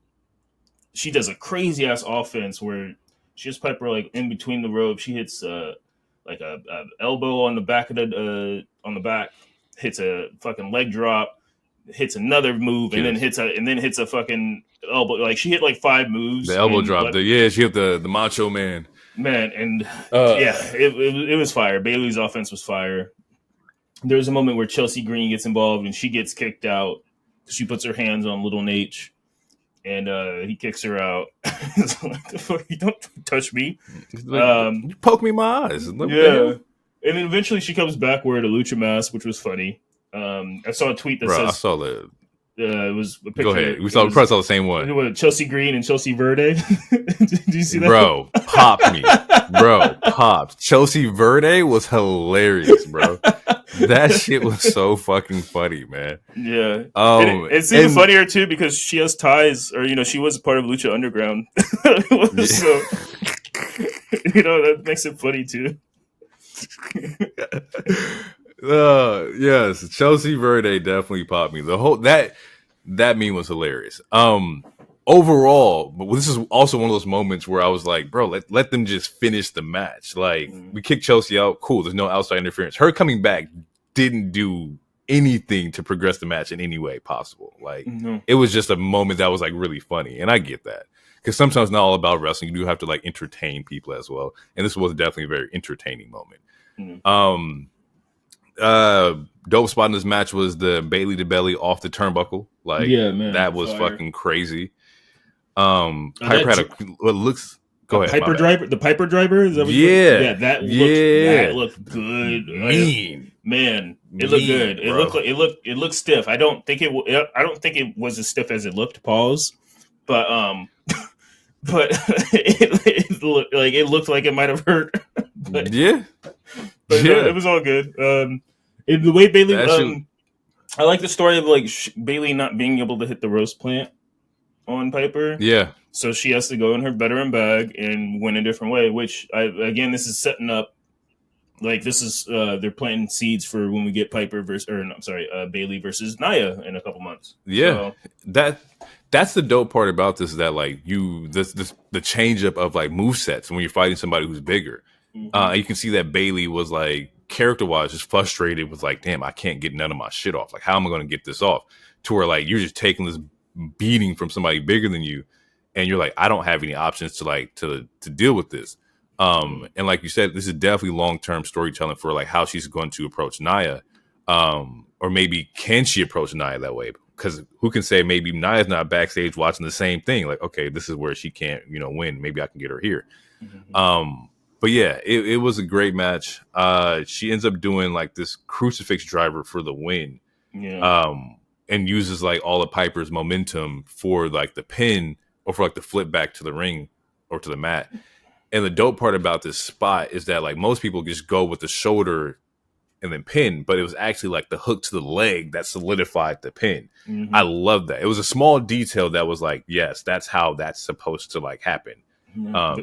Speaker 2: She does a crazy ass offense where she hits Piper like in between the ropes. She hits like a elbow on the back of on the back, hits a fucking leg drop, hits another move, and then hits a fucking elbow. Like she hit like 5 moves.
Speaker 1: The elbow drop. She hit the Macho Man.
Speaker 2: Man, and it was fire. Bayley's offense was fire. There was a moment where Chelsea Green gets involved and she gets kicked out. She puts her hands on Little Nate. And he kicks her out. You don't touch me.
Speaker 1: You poke me in my eyes.
Speaker 2: And then eventually she comes back wearing a lucha mask, which was funny. I saw a tweet that says... I saw that. It was a picture.
Speaker 1: Go ahead. We probably saw the same one.
Speaker 2: Chelsea Green and Chelsea Verde. Did you see that?
Speaker 1: Bro, pop me. Bro, popped. Chelsea Verde was hilarious, bro. That shit was so fucking funny, man.
Speaker 2: Yeah. It's even funnier too because she has ties, or she was a part of Lucha Underground. So that makes it funny too.
Speaker 1: Yes, Chelsea Verde definitely popped me. The whole that meme was hilarious. Overall, but this is also one of those moments where I was like, bro, let them just finish the match. Like we kicked Chelsea out, cool. There's no outside interference. Her coming back didn't do anything to progress the match in any way possible. Like it was just a moment that was like really funny, and I get that because sometimes not all about wrestling. You do have to like entertain people as well, and this was definitely a very entertaining moment. Dope spot in this match was the Bayley to belly off the turnbuckle. Like that was fucking crazy. Piper had what looks. Go ahead.
Speaker 2: Piper driver. The Piper driver. Is that what that looked good. Man, it looked good. It looked stiff. I don't think it was as stiff as it looked. Pause. But it looked like it might have hurt. But it was all good. The way Bayley, I like the story of like Bayley not being able to hit the roast plant on Piper.
Speaker 1: Yeah.
Speaker 2: So she has to go in her veteran bag and win a different way, which this is setting up. Like this is they're planting seeds for when we get Piper Bayley versus Nia in a couple months.
Speaker 1: Yeah, so, that's the dope part about this is that like the change up of like movesets when you're fighting somebody who's bigger. You can see that Bayley was like character wise just frustrated with like, damn, I can't get none of my shit off. Like, how am I going to get this off? To where like you're just taking this beating from somebody bigger than you, and you're like, I don't have any options to deal with this. And like you said, this is definitely long-term storytelling for like how she's going to approach Nia. Or maybe can she approach Nia that way? Because who can say maybe Nia's not backstage watching the same thing? Like, okay, this is where she can't, win. Maybe I can get her here. But yeah, it was a great match. She ends up doing like this crucifix driver for the win. Yeah. And uses like all of Piper's momentum for like the pin or for like the flip back to the ring or to the mat. And the dope part about this spot is that like most people just go with the shoulder and then pin, but it was actually like the hook to the leg that solidified the pin. I love that. It was a small detail that was like, yes, that's how that's supposed to like happen.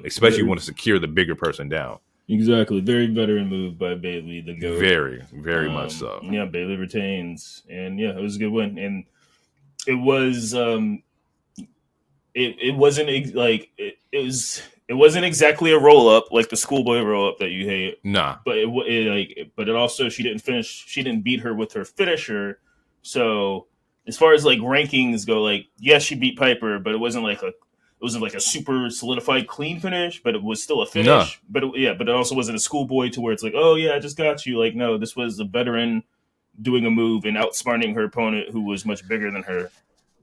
Speaker 1: Especially when you want to secure the bigger person down.
Speaker 2: Exactly. Very veteran move by Bayley. The GOAT.
Speaker 1: Very, very much so.
Speaker 2: Yeah, Bayley retains. And yeah, it was a good win. And it was it wasn't like it wasn't exactly a roll up like the schoolboy roll up that you hate.
Speaker 1: Nah,
Speaker 2: but it also she didn't finish. She didn't beat her with her finisher. So as far as like rankings go, like yes, she beat Piper, but it wasn't like a super solidified clean finish. But it was still a finish. Nah. But it also wasn't a schoolboy to where it's like, oh yeah, I just got you. Like no, this was a veteran doing a move and outsmarting her opponent who was much bigger than her.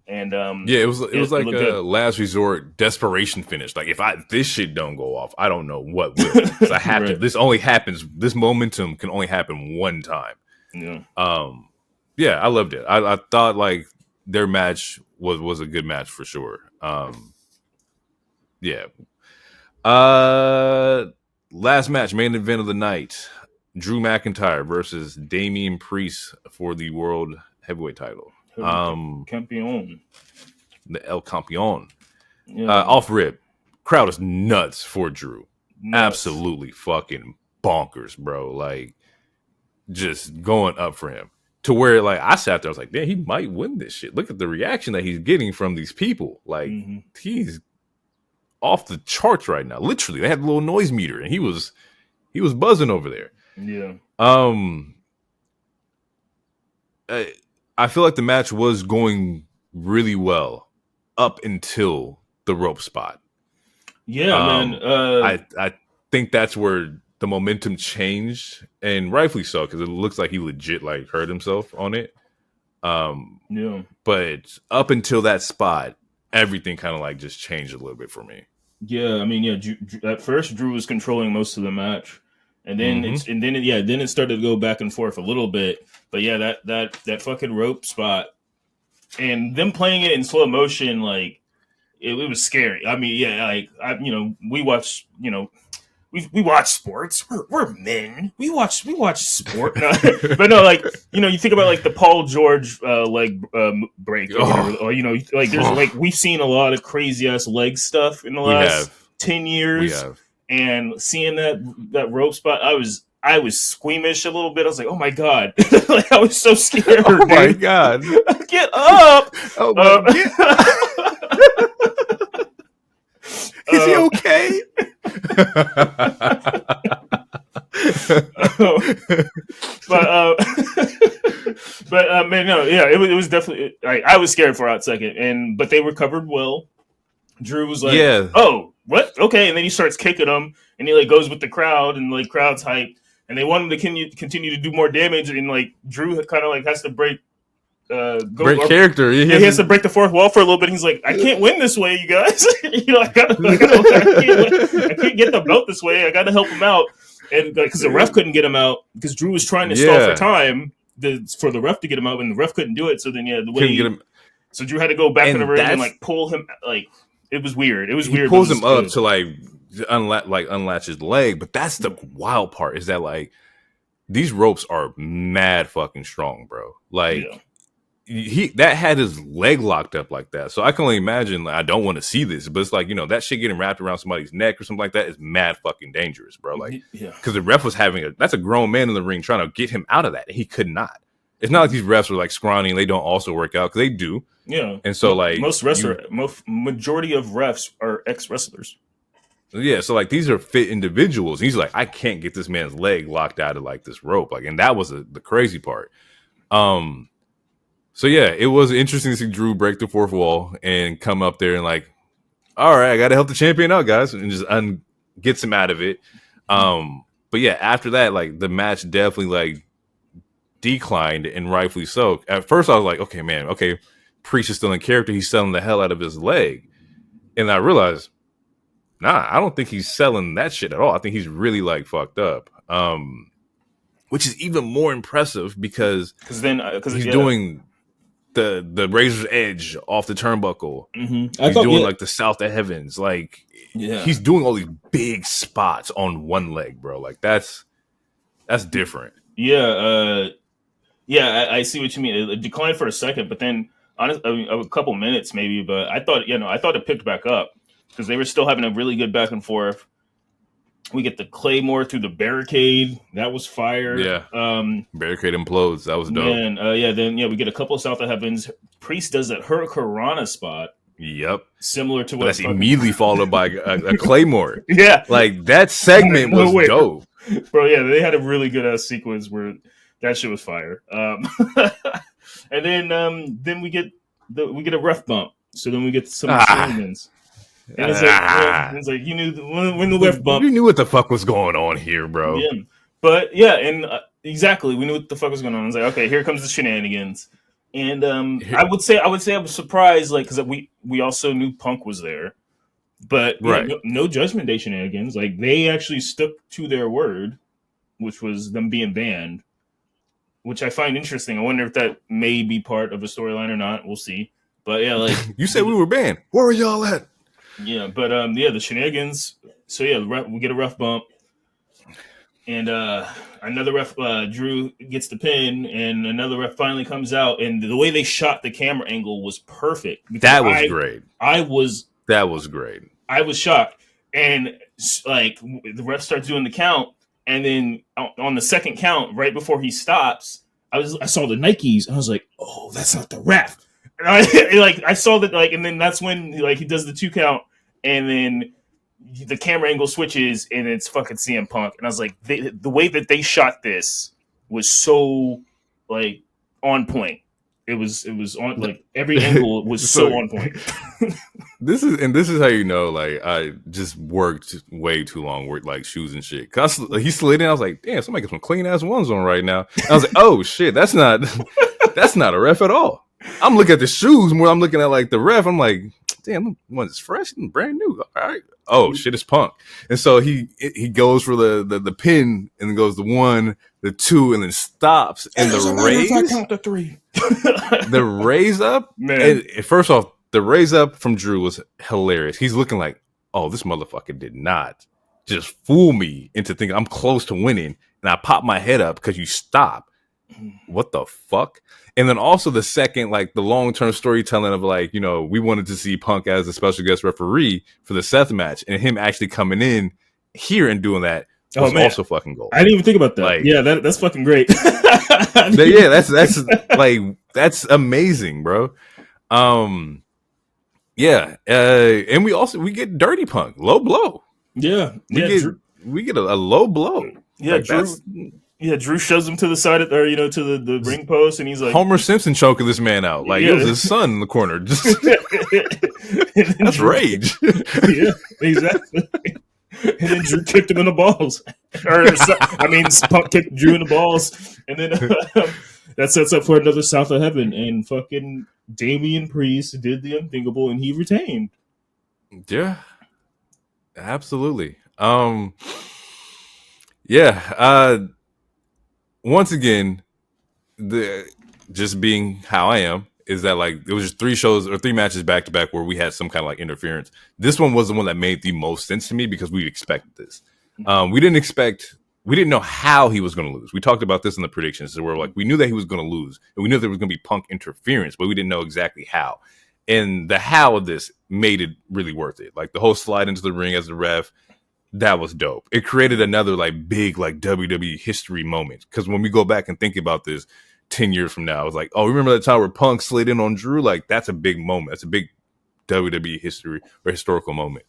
Speaker 2: And
Speaker 1: it was like a last resort desperation finish. Like if this shit don't go off, I don't know what will. I have to. This only happens. This momentum can only happen one time.
Speaker 2: Yeah.
Speaker 1: I loved it. I thought like their match was a good match for sure. Last match, main event of the night: Drew McIntyre versus Damian Priest for the World Heavyweight title.
Speaker 2: Campeon.
Speaker 1: The El Campeon. Yeah. Off rip. Crowd is nuts for Drew. Absolutely fucking bonkers, bro. Like, just going up for him. To where, like, I sat there, I was like, man, he might win this shit. Look at the reaction that he's getting from these people. Like, he's off the charts right now. Literally, they had a little noise meter, and he was buzzing over there.
Speaker 2: Yeah.
Speaker 1: I feel like the match was going really well up until the rope spot.
Speaker 2: Yeah, man.
Speaker 1: I think that's where the momentum changed, and rightfully so, because it looks like he legit like hurt himself on it.
Speaker 2: Yeah.
Speaker 1: But up until that spot, everything kind of like just changed a little bit for me.
Speaker 2: Yeah, I mean, at first Drew was controlling most of the match. And then it started to go back and forth a little bit. But yeah, that fucking rope spot and them playing it in slow motion, like it was scary. I mean, yeah, like we watch, we watch sports. We're men. We watch sport. No, but no, like you think about like the Paul George leg break, or like there's like we've seen a lot of crazy ass leg stuff in the last 10 years.
Speaker 1: We have.
Speaker 2: And seeing that rope spot, I was squeamish a little bit. I was like, "Oh my god!" Like I was so scared.
Speaker 1: Oh my god!
Speaker 2: Get up!
Speaker 1: Oh my god! Is he okay?
Speaker 2: But man, no, yeah, it was definitely. I was scared for a hot second, but they recovered well. Drew was like, "Oh, what? Okay," and then he starts kicking them, and he like goes with the crowd, and like crowd's hyped, and they want him to continue to do more damage, and like Drew kind of like has to break
Speaker 1: character.
Speaker 2: He has to break the fourth wall for a little bit. He's like, I can't win this way, you guys. I can't get the belt this way. I got to help him out, and because the ref couldn't get him out because Drew was trying to stall for time for the ref to get him out, and the ref couldn't do it. So then the way so Drew had to go back in the ring and like pull him like. It was weird. He
Speaker 1: pulls him up to like unlatch his leg, but that's the wild part is that like these ropes are mad fucking strong, bro. Like that had his leg locked up like that. So I can only imagine. Like, I don't want to see this, but it's like that shit getting wrapped around somebody's neck or something like that is mad fucking dangerous, bro. Like because the ref was that's a grown man in the ring trying to get him out of that, and he could not. It's not like these refs are like scrawny and they don't also work out because they do.
Speaker 2: Yeah,
Speaker 1: and so like
Speaker 2: majority of refs are ex-wrestlers.
Speaker 1: Yeah, so like these are fit individuals. He's like, I can't get this man's leg locked out of like this rope, like, and that was the crazy part. So yeah, it was interesting to see Drew break the fourth wall and come up there and like, all right, I got to help the champion out, guys, and just gets him out of it. But yeah, after that, like the match definitely like declined, and rightfully so. At first, I was like, okay, man, Priest is still in character. He's selling the hell out of his leg. And I realized, nah, I don't think he's selling that shit at all. I think he's really like fucked up. Which is even more impressive because he's doing the razor's edge off the turnbuckle. Mm-hmm. He's doing like the south of heavens. Like he's doing all these big spots on one leg, bro. Like that's different.
Speaker 2: I see what you mean. It declined for a second, but then a couple minutes maybe, but I thought it picked back up because they were still having a really good back and forth. We get the Claymore through the barricade. That was fire. Yeah.
Speaker 1: Barricade implodes. That was dope.
Speaker 2: And then we get a couple of South of Heavens. Priest does that Hurricanrana spot.
Speaker 1: Yep.
Speaker 2: Similar to what
Speaker 1: that's immediately followed by a Claymore.
Speaker 2: Yeah.
Speaker 1: Like that segment was dope.
Speaker 2: Bro, yeah, they had a really good sequence where that shit was fire. And then we get a ref bump. So then we get some shenanigans. And it's like you knew when the ref bump.
Speaker 1: You knew what the fuck was going on here, bro.
Speaker 2: Yeah. But yeah, and exactly, we knew what the fuck was going on. I was like, okay, here comes the shenanigans. And I would say I was surprised, like, because we also knew Punk was there, but no Judgment Day shenanigans. Like they actually stuck to their word, which was them being banned, which I find interesting. I wonder if that may be part of a storyline or not. We'll see. But yeah, like
Speaker 1: you said, we were banned. Where were y'all at?
Speaker 2: Yeah, but the shenanigans. So yeah, we get a ref bump, and another ref. Drew gets the pin, and another ref finally comes out, and the way they shot the camera angle was perfect.
Speaker 1: That was great.
Speaker 2: That was great. I was shocked, and like the ref starts doing the count, and then on the second count, right before he stops, I saw the Nikes, and I was like, oh, that's not the ref. And I saw that, like, and then that's when like he does the 2 count, and then the camera angle switches, and it's fucking CM Punk, and I was like, the way that they shot this was so like on point. It was on, like, every angle was so on point.
Speaker 1: This is how you know, like, I just worked way too long with like shoes and shit. Cause he slid in, I was like, damn, somebody got some clean ass ones on right now. And I was like, oh shit, that's not a ref at all. I'm looking at the shoes more. I'm looking at like the ref. I'm like, damn, one's fresh and brand new. All right. Oh shit, it's Punk. And so he goes for the pin and then goes the 1, the 2, and then stops. And the raise. I count to 3. The raise up. Man. And first off, the raise up from Drew was hilarious. He's looking like, oh, this motherfucker did not just fool me into thinking I'm close to winning. And I pop my head up because you stop. What the fuck? And then also the second, like the long-term storytelling of like, you know, we wanted to see Punk as a special guest referee for the Seth match, and him actually coming in here and doing that was also fucking gold.
Speaker 2: I didn't even think about that. Like, yeah, that's fucking great.
Speaker 1: Yeah, that's like that's amazing, bro. Yeah, and we get Dirty Punk, low blow.
Speaker 2: Yeah,
Speaker 1: we get a low blow.
Speaker 2: Yeah,
Speaker 1: like,
Speaker 2: Drew. Yeah, Drew shoves him to the side of, or to the ring post, and he's like
Speaker 1: Homer Simpson choking this man out. Like it was his son in the corner. Just that's
Speaker 2: Drew,
Speaker 1: rage.
Speaker 2: Yeah, exactly. And then Drew kicked him in the balls. Punk kicked Drew in the balls, and then that sets up for another South of Heaven. And fucking Damian Priest did the unthinkable, and he retained.
Speaker 1: Yeah, absolutely. Yeah. Once again, just being how I am is that like it was just 3 shows or 3 matches back to back where we had some kind of like interference. This one was the one that made the most sense to me because we expected this. We didn't know how he was going to lose. We talked about this in the predictions. So we're like, we knew that he was going to lose, and we knew there was going to be Punk interference, but we didn't know exactly how. And the how of this made it really worth it. Like the whole slide into the ring as the ref. That was dope. It created another like big like WWE history moment. Because when we go back and think about this 10 years from now, I was like, oh, remember that time where Punk slid in on Drew? Like that's a big moment. That's a big WWE history or historical moment.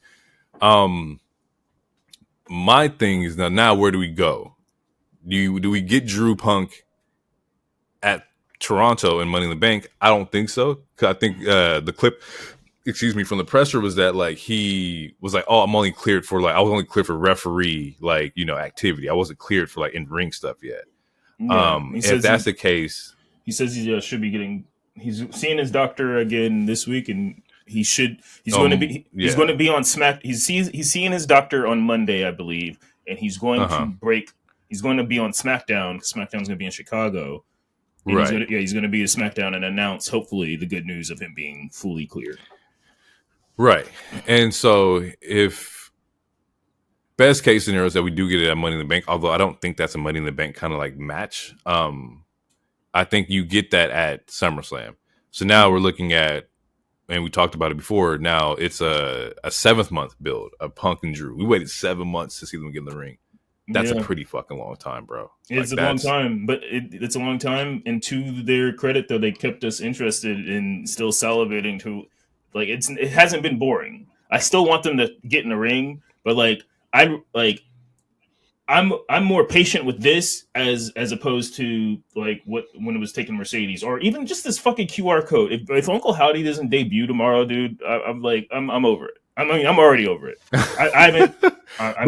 Speaker 1: My thing is now where do we go? Do we get Drew Punk at Toronto and Money in the Bank? I don't think so. Because I think the clip from the presser was that like he was like, oh, I was only cleared for referee activity. I wasn't cleared for like in ring stuff yet. Yeah, if that's the case,
Speaker 2: he says he should be getting. He's seeing his doctor again this week, and he's going to be on Smack. He's seeing his doctor on Monday, I believe, and he's going to break. He's going to be on SmackDown because SmackDown's going to be in Chicago. Right. He's going to be at SmackDown and announce hopefully the good news of him being fully cleared.
Speaker 1: Right. And so if best case scenario is that we do get it at Money in the Bank, although I don't think that's a Money in the Bank kind of like match. I think you get that at SummerSlam. So now we're looking at, and we talked about it before, now it's a 7th month build of Punk and Drew. We waited 7 months to see them get in the ring. That's a pretty fucking long time, bro.
Speaker 2: It's a long time, but it's a long time. And to their credit, though, they kept us interested in still salivating to, like, it hasn't been boring. I still want them to get in the ring, but I'm more patient with this as opposed to like when it was taking Mercedes or even just this fucking QR code. If Uncle Howdy doesn't debut tomorrow, dude, I'm over it. I'm already over it. I'm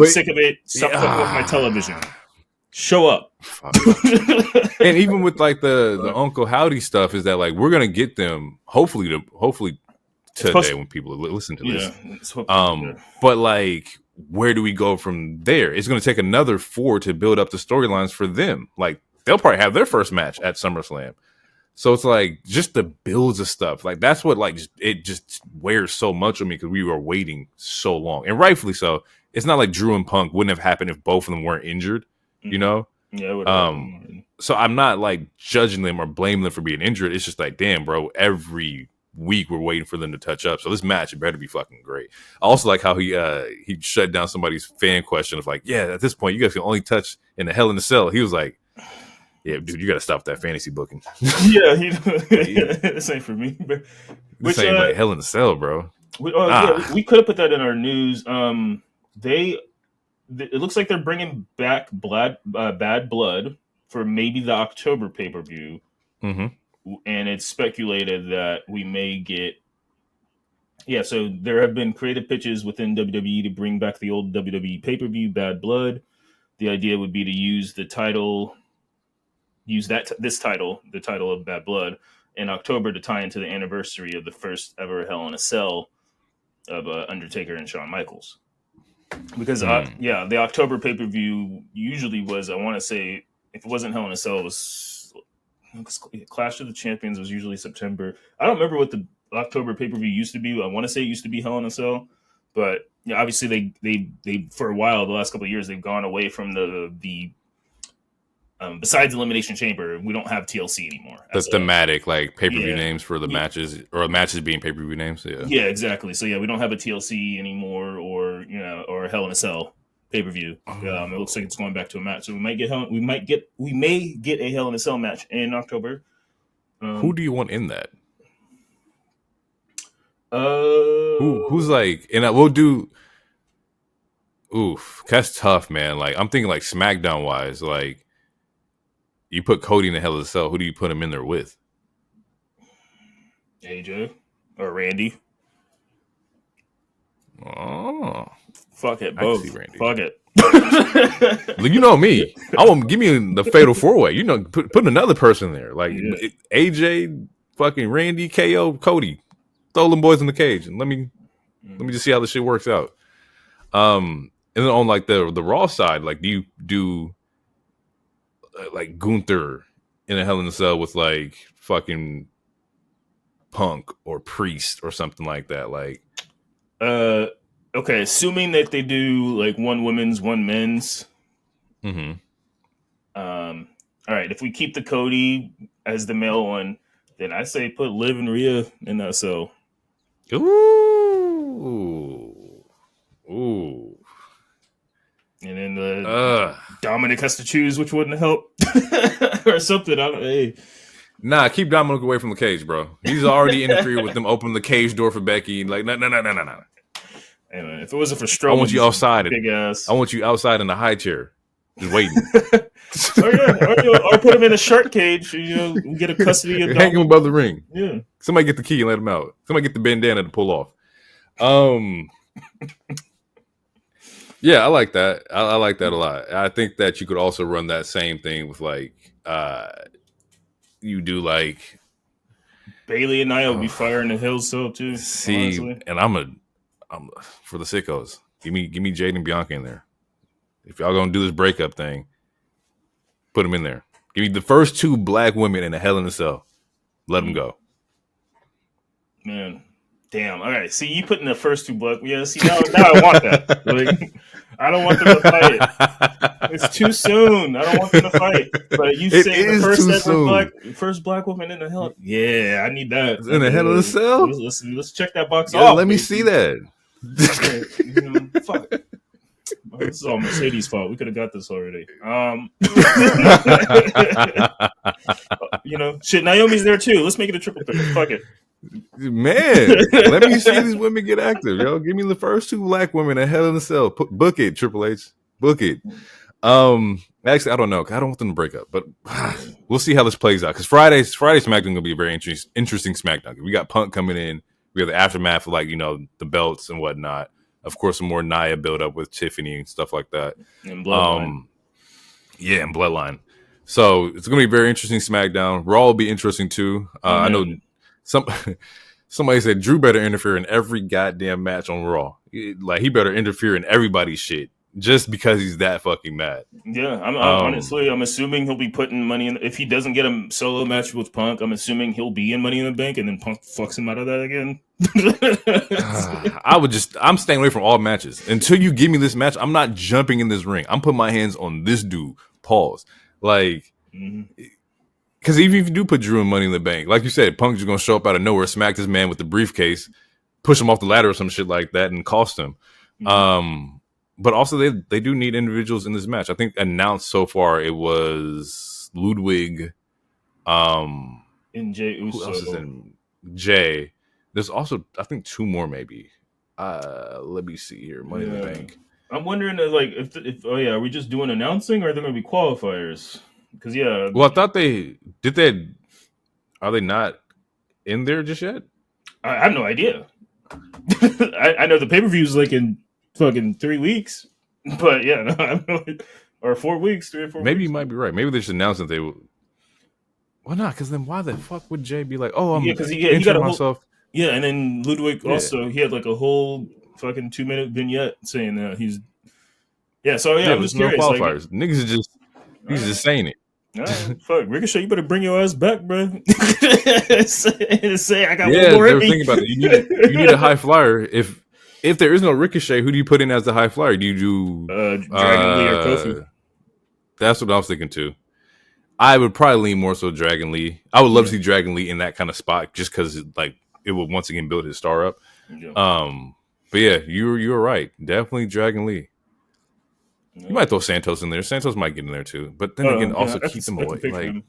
Speaker 2: sick of it. Stop fucking with my television. Show up.
Speaker 1: And even with like the Uncle Howdy stuff, is that like we're gonna get them hopefully today when people listen to this. But like, where do we go from there? It's gonna take another 4 to build up the storylines for them. Like they'll probably have their first match at SummerSlam. So it's like just the builds of stuff. Like that's what like it just wears so much on me because we were waiting so long, and rightfully so. It's not like Drew and Punk wouldn't have happened if both of them weren't injured, you know.
Speaker 2: Yeah.
Speaker 1: So I'm not like judging them or blaming them for being injured. It's just like, damn, bro. Every week we're waiting for them to touch up. So this match it better be fucking great. I also like how he shut down somebody's fan question of like, yeah, at this point you guys can only touch in the Hell in the Cell. He was like, yeah, dude, you got to stop that fantasy booking.
Speaker 2: Yeah, this ain't for me.
Speaker 1: This ain't like Hell in the Cell, bro.
Speaker 2: Yeah, we could have put that in our news. It looks like they're bringing back Bad Blood for maybe the October pay-per-view. Mm-hmm. And it's speculated that we may get... Yeah, so there have been creative pitches within WWE to bring back the old WWE pay-per-view, Bad Blood. The idea would be to use the title... the title of Bad Blood, in October to tie into the anniversary of the first ever Hell in a Cell of Undertaker and Shawn Michaels. Because the October pay-per-view usually was, I want to say, if it wasn't Hell in a Cell, it was Clash of the Champions was usually September. I don't remember what the October pay-per-view used to be. I want to say it used to be Hell in a Cell, but yeah, obviously they for a while, the last couple of years, they've gone away from the besides Elimination Chamber, we don't have TLC anymore.
Speaker 1: The thematic, like pay-per-view names for the matches, or matches being pay-per-view names.
Speaker 2: Yeah, exactly. So yeah, we don't have a TLC anymore, or Hell in a Cell pay-per-view. It looks like it's going back to a match. So we may get a Hell in a Cell match in October.
Speaker 1: Who do you want in that? Who's like, and we'll do. Oof, that's tough, man. Like I'm thinking, like SmackDown wise, like. you put Cody in the Hell in a Cell. Who do you put him in there with?
Speaker 2: AJ or Randy.
Speaker 1: Oh,
Speaker 2: fuck it, both. Fuck it.
Speaker 1: You know me. I want give me the fatal 4-way. You know, put another person there, like AJ, fucking Randy, KO, Cody. Throw them boys in the cage and let me just see how this shit works out. And then on like the Raw side, like do you do like Gunther in a Hell in a Cell with like fucking Punk or Priest or something like that? Like,
Speaker 2: okay, assuming that they do like one women's, one men's.
Speaker 1: Mm-hmm.
Speaker 2: All right, if we keep the Cody as the male one, then I say put Liv and Rhea in that cell.
Speaker 1: Ooh.
Speaker 2: And then Dominic has to choose which one to help or something. Hey.
Speaker 1: Nah, keep Dominic away from the cage, bro. He's already interfered with them opening the cage door for Becky. Like, no.
Speaker 2: Hey, man, if it wasn't for Strowman,
Speaker 1: I want you outside.
Speaker 2: Big ass.
Speaker 1: I want you outside in the high chair, just waiting.
Speaker 2: or put him in a shark cage. You know, get a custody of
Speaker 1: hang him above the ring.
Speaker 2: Yeah,
Speaker 1: somebody get the key and let him out. Somebody get the bandana to pull off. Yeah, I like that. I like that a lot. I think that you could also run that same thing with like, you do like
Speaker 2: Bayley and I will be firing the hill cell too.
Speaker 1: See, honestly. And I'm for the sickos. Give me Jade and Bianca in there. If y'all gonna do this breakup thing, put them in there. Give me the first 2 black women in a Hell in a Cell. Let them go.
Speaker 2: Man, damn. All right. See, you putting the first 2 black. Yeah. See, now I want that. Like, I don't want them to fight. It's too soon. I don't want them to fight. But you say the first black woman in the Hell. Yeah, I need that.
Speaker 1: In the Hell in a Cell.
Speaker 2: Let's check that box off.
Speaker 1: Let me see that.
Speaker 2: Fuck. Oh, this is all Mercedes' fault. We could have got this already. Shit. Naomi's there too. Let's make it a triple threat. Fuck it.
Speaker 1: Man, let me see these women get active, yo. Give me the first 2 black women in Hell in a Cell. Book it, Triple H. Book it. Actually, I don't know. I don't want them to break up, but we'll see how this plays out. Because Friday SmackDown gonna be a very interesting SmackDown. We got Punk coming in. We have the aftermath of the belts and whatnot. Of course, some more Nia build up with Tiffany and stuff like that.
Speaker 2: And Bloodline.
Speaker 1: And Bloodline. So it's gonna be a very interesting SmackDown. Raw will be interesting too. I know somebody said Drew better interfere in every goddamn match on Raw. Like he better interfere in everybody's shit just because he's that fucking mad.
Speaker 2: Yeah, honestly, I'm assuming he'll be putting money in. If he doesn't get a solo match with Punk, I'm assuming he'll be in Money in the Bank, and then Punk fucks him out of that again.
Speaker 1: I'm staying away from all matches until you give me this match. I'm not jumping in this ring. I'm putting my hands on this dude. Pause. Like. Mm-hmm. Because even if you do put Drew in Money in the Bank, like you said, Punk's just going to show up out of nowhere, smack this man with the briefcase, push him off the ladder or some shit like that, and cost him. Mm-hmm. But also, they do need individuals in this match. I think announced so far it was Ludwig,
Speaker 2: and Jay Uso.
Speaker 1: Who else is in Jay? There's also, I think, 2 more maybe. Let me see here. Money in the Bank.
Speaker 2: I'm wondering, if are we just doing announcing, or are there going to be qualifiers? Because
Speaker 1: well, I thought they are they not in there just yet?
Speaker 2: I have no idea. I know the pay-per-view is like in fucking 3 weeks, but yeah, no, I have no idea. Or 4 weeks, 3 or 4
Speaker 1: Maybe
Speaker 2: weeks.
Speaker 1: You might be right. Maybe they just announced that they would. Well, not because then why the fuck would Jay be like, oh, I'm
Speaker 2: because he got myself. And then Ludwig also he had like a whole fucking 2-minute vignette saying that he's. Yeah, so I'm just curious.
Speaker 1: No qualifiers. Niggas are just saying it.
Speaker 2: Fuck, Ricochet, you better bring your ass back, bro. say I got one more.
Speaker 1: They were thinking about it. You need a high flyer. If there is no Ricochet, who do you put in as the high flyer? Do you do
Speaker 2: Dragon Lee or Kofi?
Speaker 1: That's what I was thinking too. I would probably lean more so Dragon Lee. I would love to see Dragon Lee in that kind of spot, just because it would once again build his star up. Yeah. But yeah, you're right. Definitely Dragon Lee. You might throw Santos in there. Santos might get in there too, but then again, also keep them away. Like,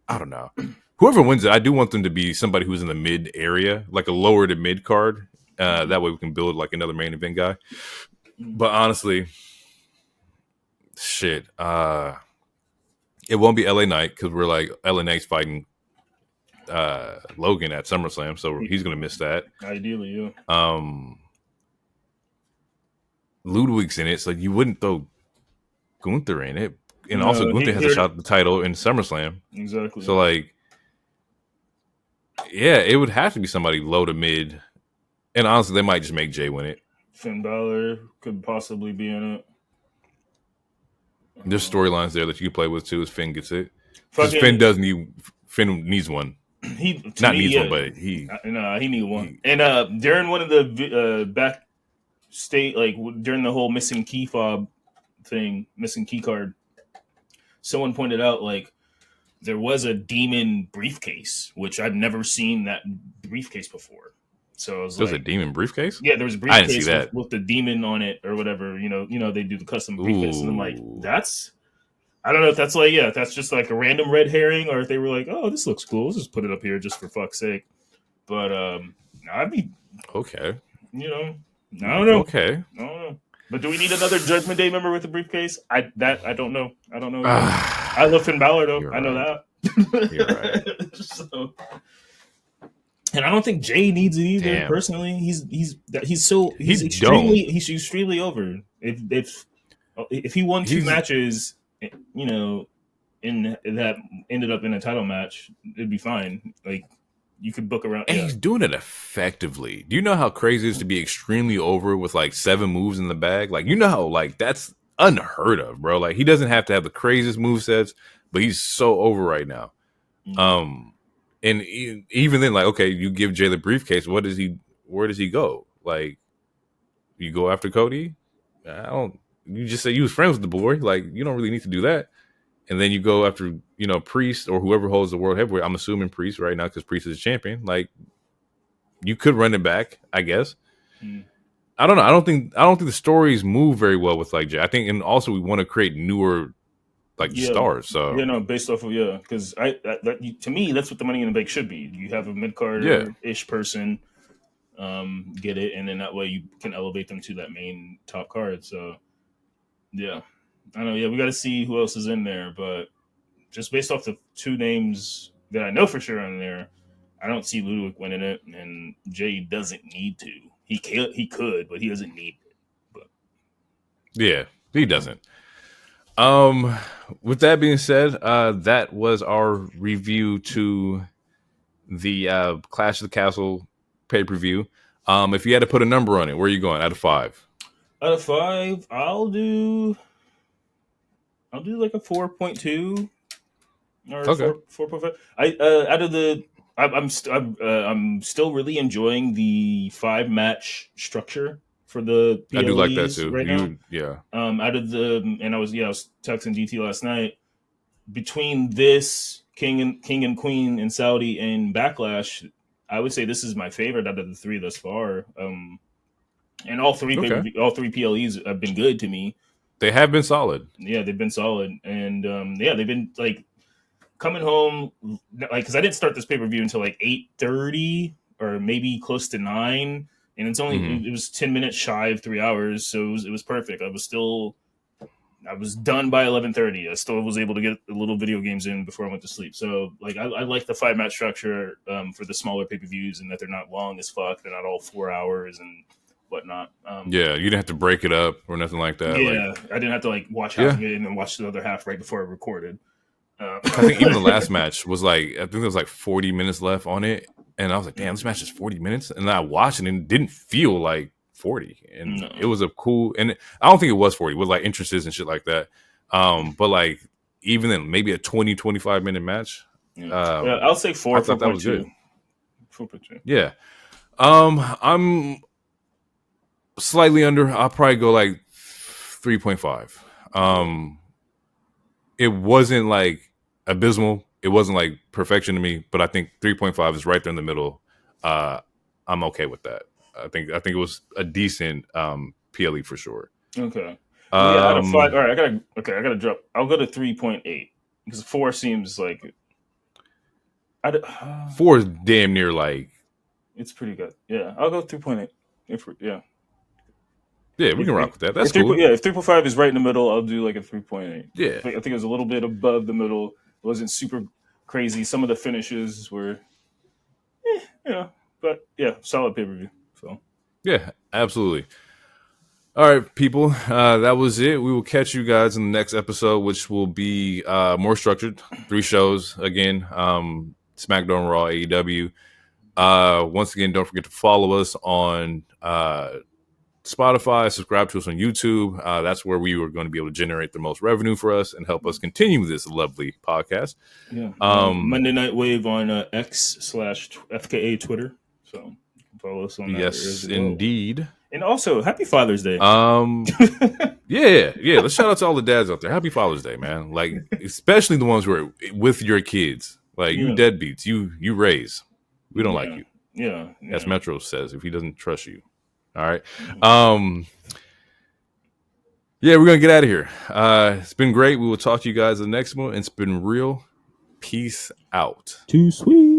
Speaker 1: I don't know. Whoever wins it, I do want them to be somebody who's in the mid area, like a lower to mid card. That way we can build like another main event guy. But honestly, shit. It won't be LA Knight because we're like LA Knight's fighting Logan at SummerSlam, so he's gonna miss that.
Speaker 2: Ideally, yeah.
Speaker 1: Ludwig's in it, so you wouldn't throw Gunther in it, and also
Speaker 2: No,
Speaker 1: Gunther has a shot at the title in SummerSlam.
Speaker 2: Exactly.
Speaker 1: So like, yeah, it would have to be somebody low to mid, and honestly, they might just make Jay win it.
Speaker 2: Finn Balor could possibly be in it.
Speaker 1: There's storylines there that you can play with too. As Finn gets it, because
Speaker 2: Fucking-
Speaker 1: Finn needs one.
Speaker 2: He
Speaker 1: One, but
Speaker 2: he need one. And during one of the backstage, like during the whole missing key fob thing, missing key card, someone pointed out like there was a demon briefcase, which I've never seen that briefcase before. So I was
Speaker 1: There's a demon briefcase.
Speaker 2: Yeah, there was a
Speaker 1: I didn't see
Speaker 2: briefcase
Speaker 1: that.
Speaker 2: with the demon on it or whatever. You know, they do the custom briefcase, and I'm like, that's. I don't know if that's like, that's just like a random red herring, or if they were like, oh, this looks cool, let's just put it up here just for fuck's sake. But I'd be
Speaker 1: okay.
Speaker 2: I don't know.
Speaker 1: Okay.
Speaker 2: I don't know. But do we need another Judgment Day member with a briefcase? I don't know. I don't know. I love Finn Balor though. I know that.
Speaker 1: You're right.
Speaker 2: So, and I don't think Jay needs it either.
Speaker 1: Damn.
Speaker 2: Personally, he's extremely over. If he won two matches, in that ended up in a title match, it'd be fine. Like you could book around.
Speaker 1: And he's doing it effectively. Do you know how crazy it is to be extremely over with like 7 moves in the bag? Like, you know how like that's unheard of, bro. Like he doesn't have to have the craziest movesets, but he's so over right now. Mm-hmm. And even then, like, okay, you give Jay the briefcase. Where does he go? Like, you go after Cody? You just say you was friends with the boy. Like, you don't really need to do that. And then you go after, Priest or whoever holds the world heavyweight. I'm assuming Priest right now because Priest is a champion. Like, you could run it back, I guess. I don't know. I don't think the stories move very well with like Jay. I think, and also we want to create newer stars. So
Speaker 2: based off of because to me that's what the Money in the Bank should be. You have a mid card ish person, get it, and then that way you can elevate them to that main top card. So yeah. I know, we got to see who else is in there, but just based off the 2 names that I know for sure are in there, I don't see Ludwig winning it, and Jay doesn't need to. He could, but he doesn't need it. But
Speaker 1: yeah, he doesn't. With that being said, that was our review to the Clash of the Castle pay-per-view. If you had to put a number on it, where are you going out of 5?
Speaker 2: Out of 5, I'll do like a 4.2 or 4.5. Out of the, I'm still really enjoying the 5-match structure for the PLEs.
Speaker 1: I do like that too.
Speaker 2: Right now.
Speaker 1: Yeah.
Speaker 2: Out of the, and I was texting DT last night. Between this King and Queen and Saudi and Backlash, I would say this is my favorite out of the 3 thus far. And all 3 PLEs have been good to me.
Speaker 1: They have been solid.
Speaker 2: Yeah, they've been solid, and they've been like coming home, like because I didn't start this pay-per-view until like 8:30 or maybe close to 9, and it's only it was 10 minutes shy of 3 hours, so it was perfect. I was done by 11:30. I still was able to get a little video games in before I went to sleep. So like I like the 5-match structure for the smaller pay-per-views, and that they're not long as fuck. They're not all 4 hours and whatnot.
Speaker 1: You didn't have to break it up or nothing like that.
Speaker 2: Yeah, I didn't have to like watch half of it and then watch the other half right before I recorded.
Speaker 1: I think even the last match was like, I think there was like 40 minutes left on it, and I was like, damn, this match is 40 minutes, and then I watched it and it didn't feel like 40, and it was a cool, and I don't think it was 40 with like entrances and shit like that. But like even then, maybe a 20-25 minute match.
Speaker 2: I'll say 4.
Speaker 1: I thought that was good.
Speaker 2: 4.2.
Speaker 1: Yeah. I'm slightly under. I'll probably go like 3.5. It wasn't like abysmal. It wasn't like perfection to me, but I think 3.5 is right there in the middle. I'm okay with that. I think it was a decent PLE for sure.
Speaker 2: Okay. Out of 5. All right, I gotta drop. I'll go to 3.8 because 4 seems like
Speaker 1: 4 is damn near like
Speaker 2: it's pretty good. Yeah, I'll go 3.8.
Speaker 1: Yeah, we can rock with that. That's cool.
Speaker 2: Yeah, if 3.5 is right in the middle, I'll do like a 3.8.
Speaker 1: Yeah.
Speaker 2: I think it was a little bit above the middle. It wasn't super crazy. Some of the finishes were, but yeah, solid pay per view. So
Speaker 1: yeah, absolutely. All right, people, that was it. We will catch you guys in the next episode, which will be more structured. 3 shows again: SmackDown, Raw, AEW. Once again, don't forget to follow us on Spotify, subscribe to us on YouTube. That's where we are going to be able to generate the most revenue for us and help us continue this lovely podcast.
Speaker 2: Yeah. Monday Night Wave on X/FKA Twitter. So you can follow us on that.
Speaker 1: Yes, indeed.
Speaker 2: And also, Happy Father's Day.
Speaker 1: Yeah. Let's shout out to all the dads out there. Happy Father's Day, man. Like, especially the ones who are with your kids. Like, you deadbeats, you raise. We don't like you.
Speaker 2: Yeah.
Speaker 1: As Metro says, if he doesn't trust you. All right. Yeah, we're gonna get out of here. It's been great. We will talk to you guys in the next one. It's been real. Peace out.
Speaker 2: Too sweet.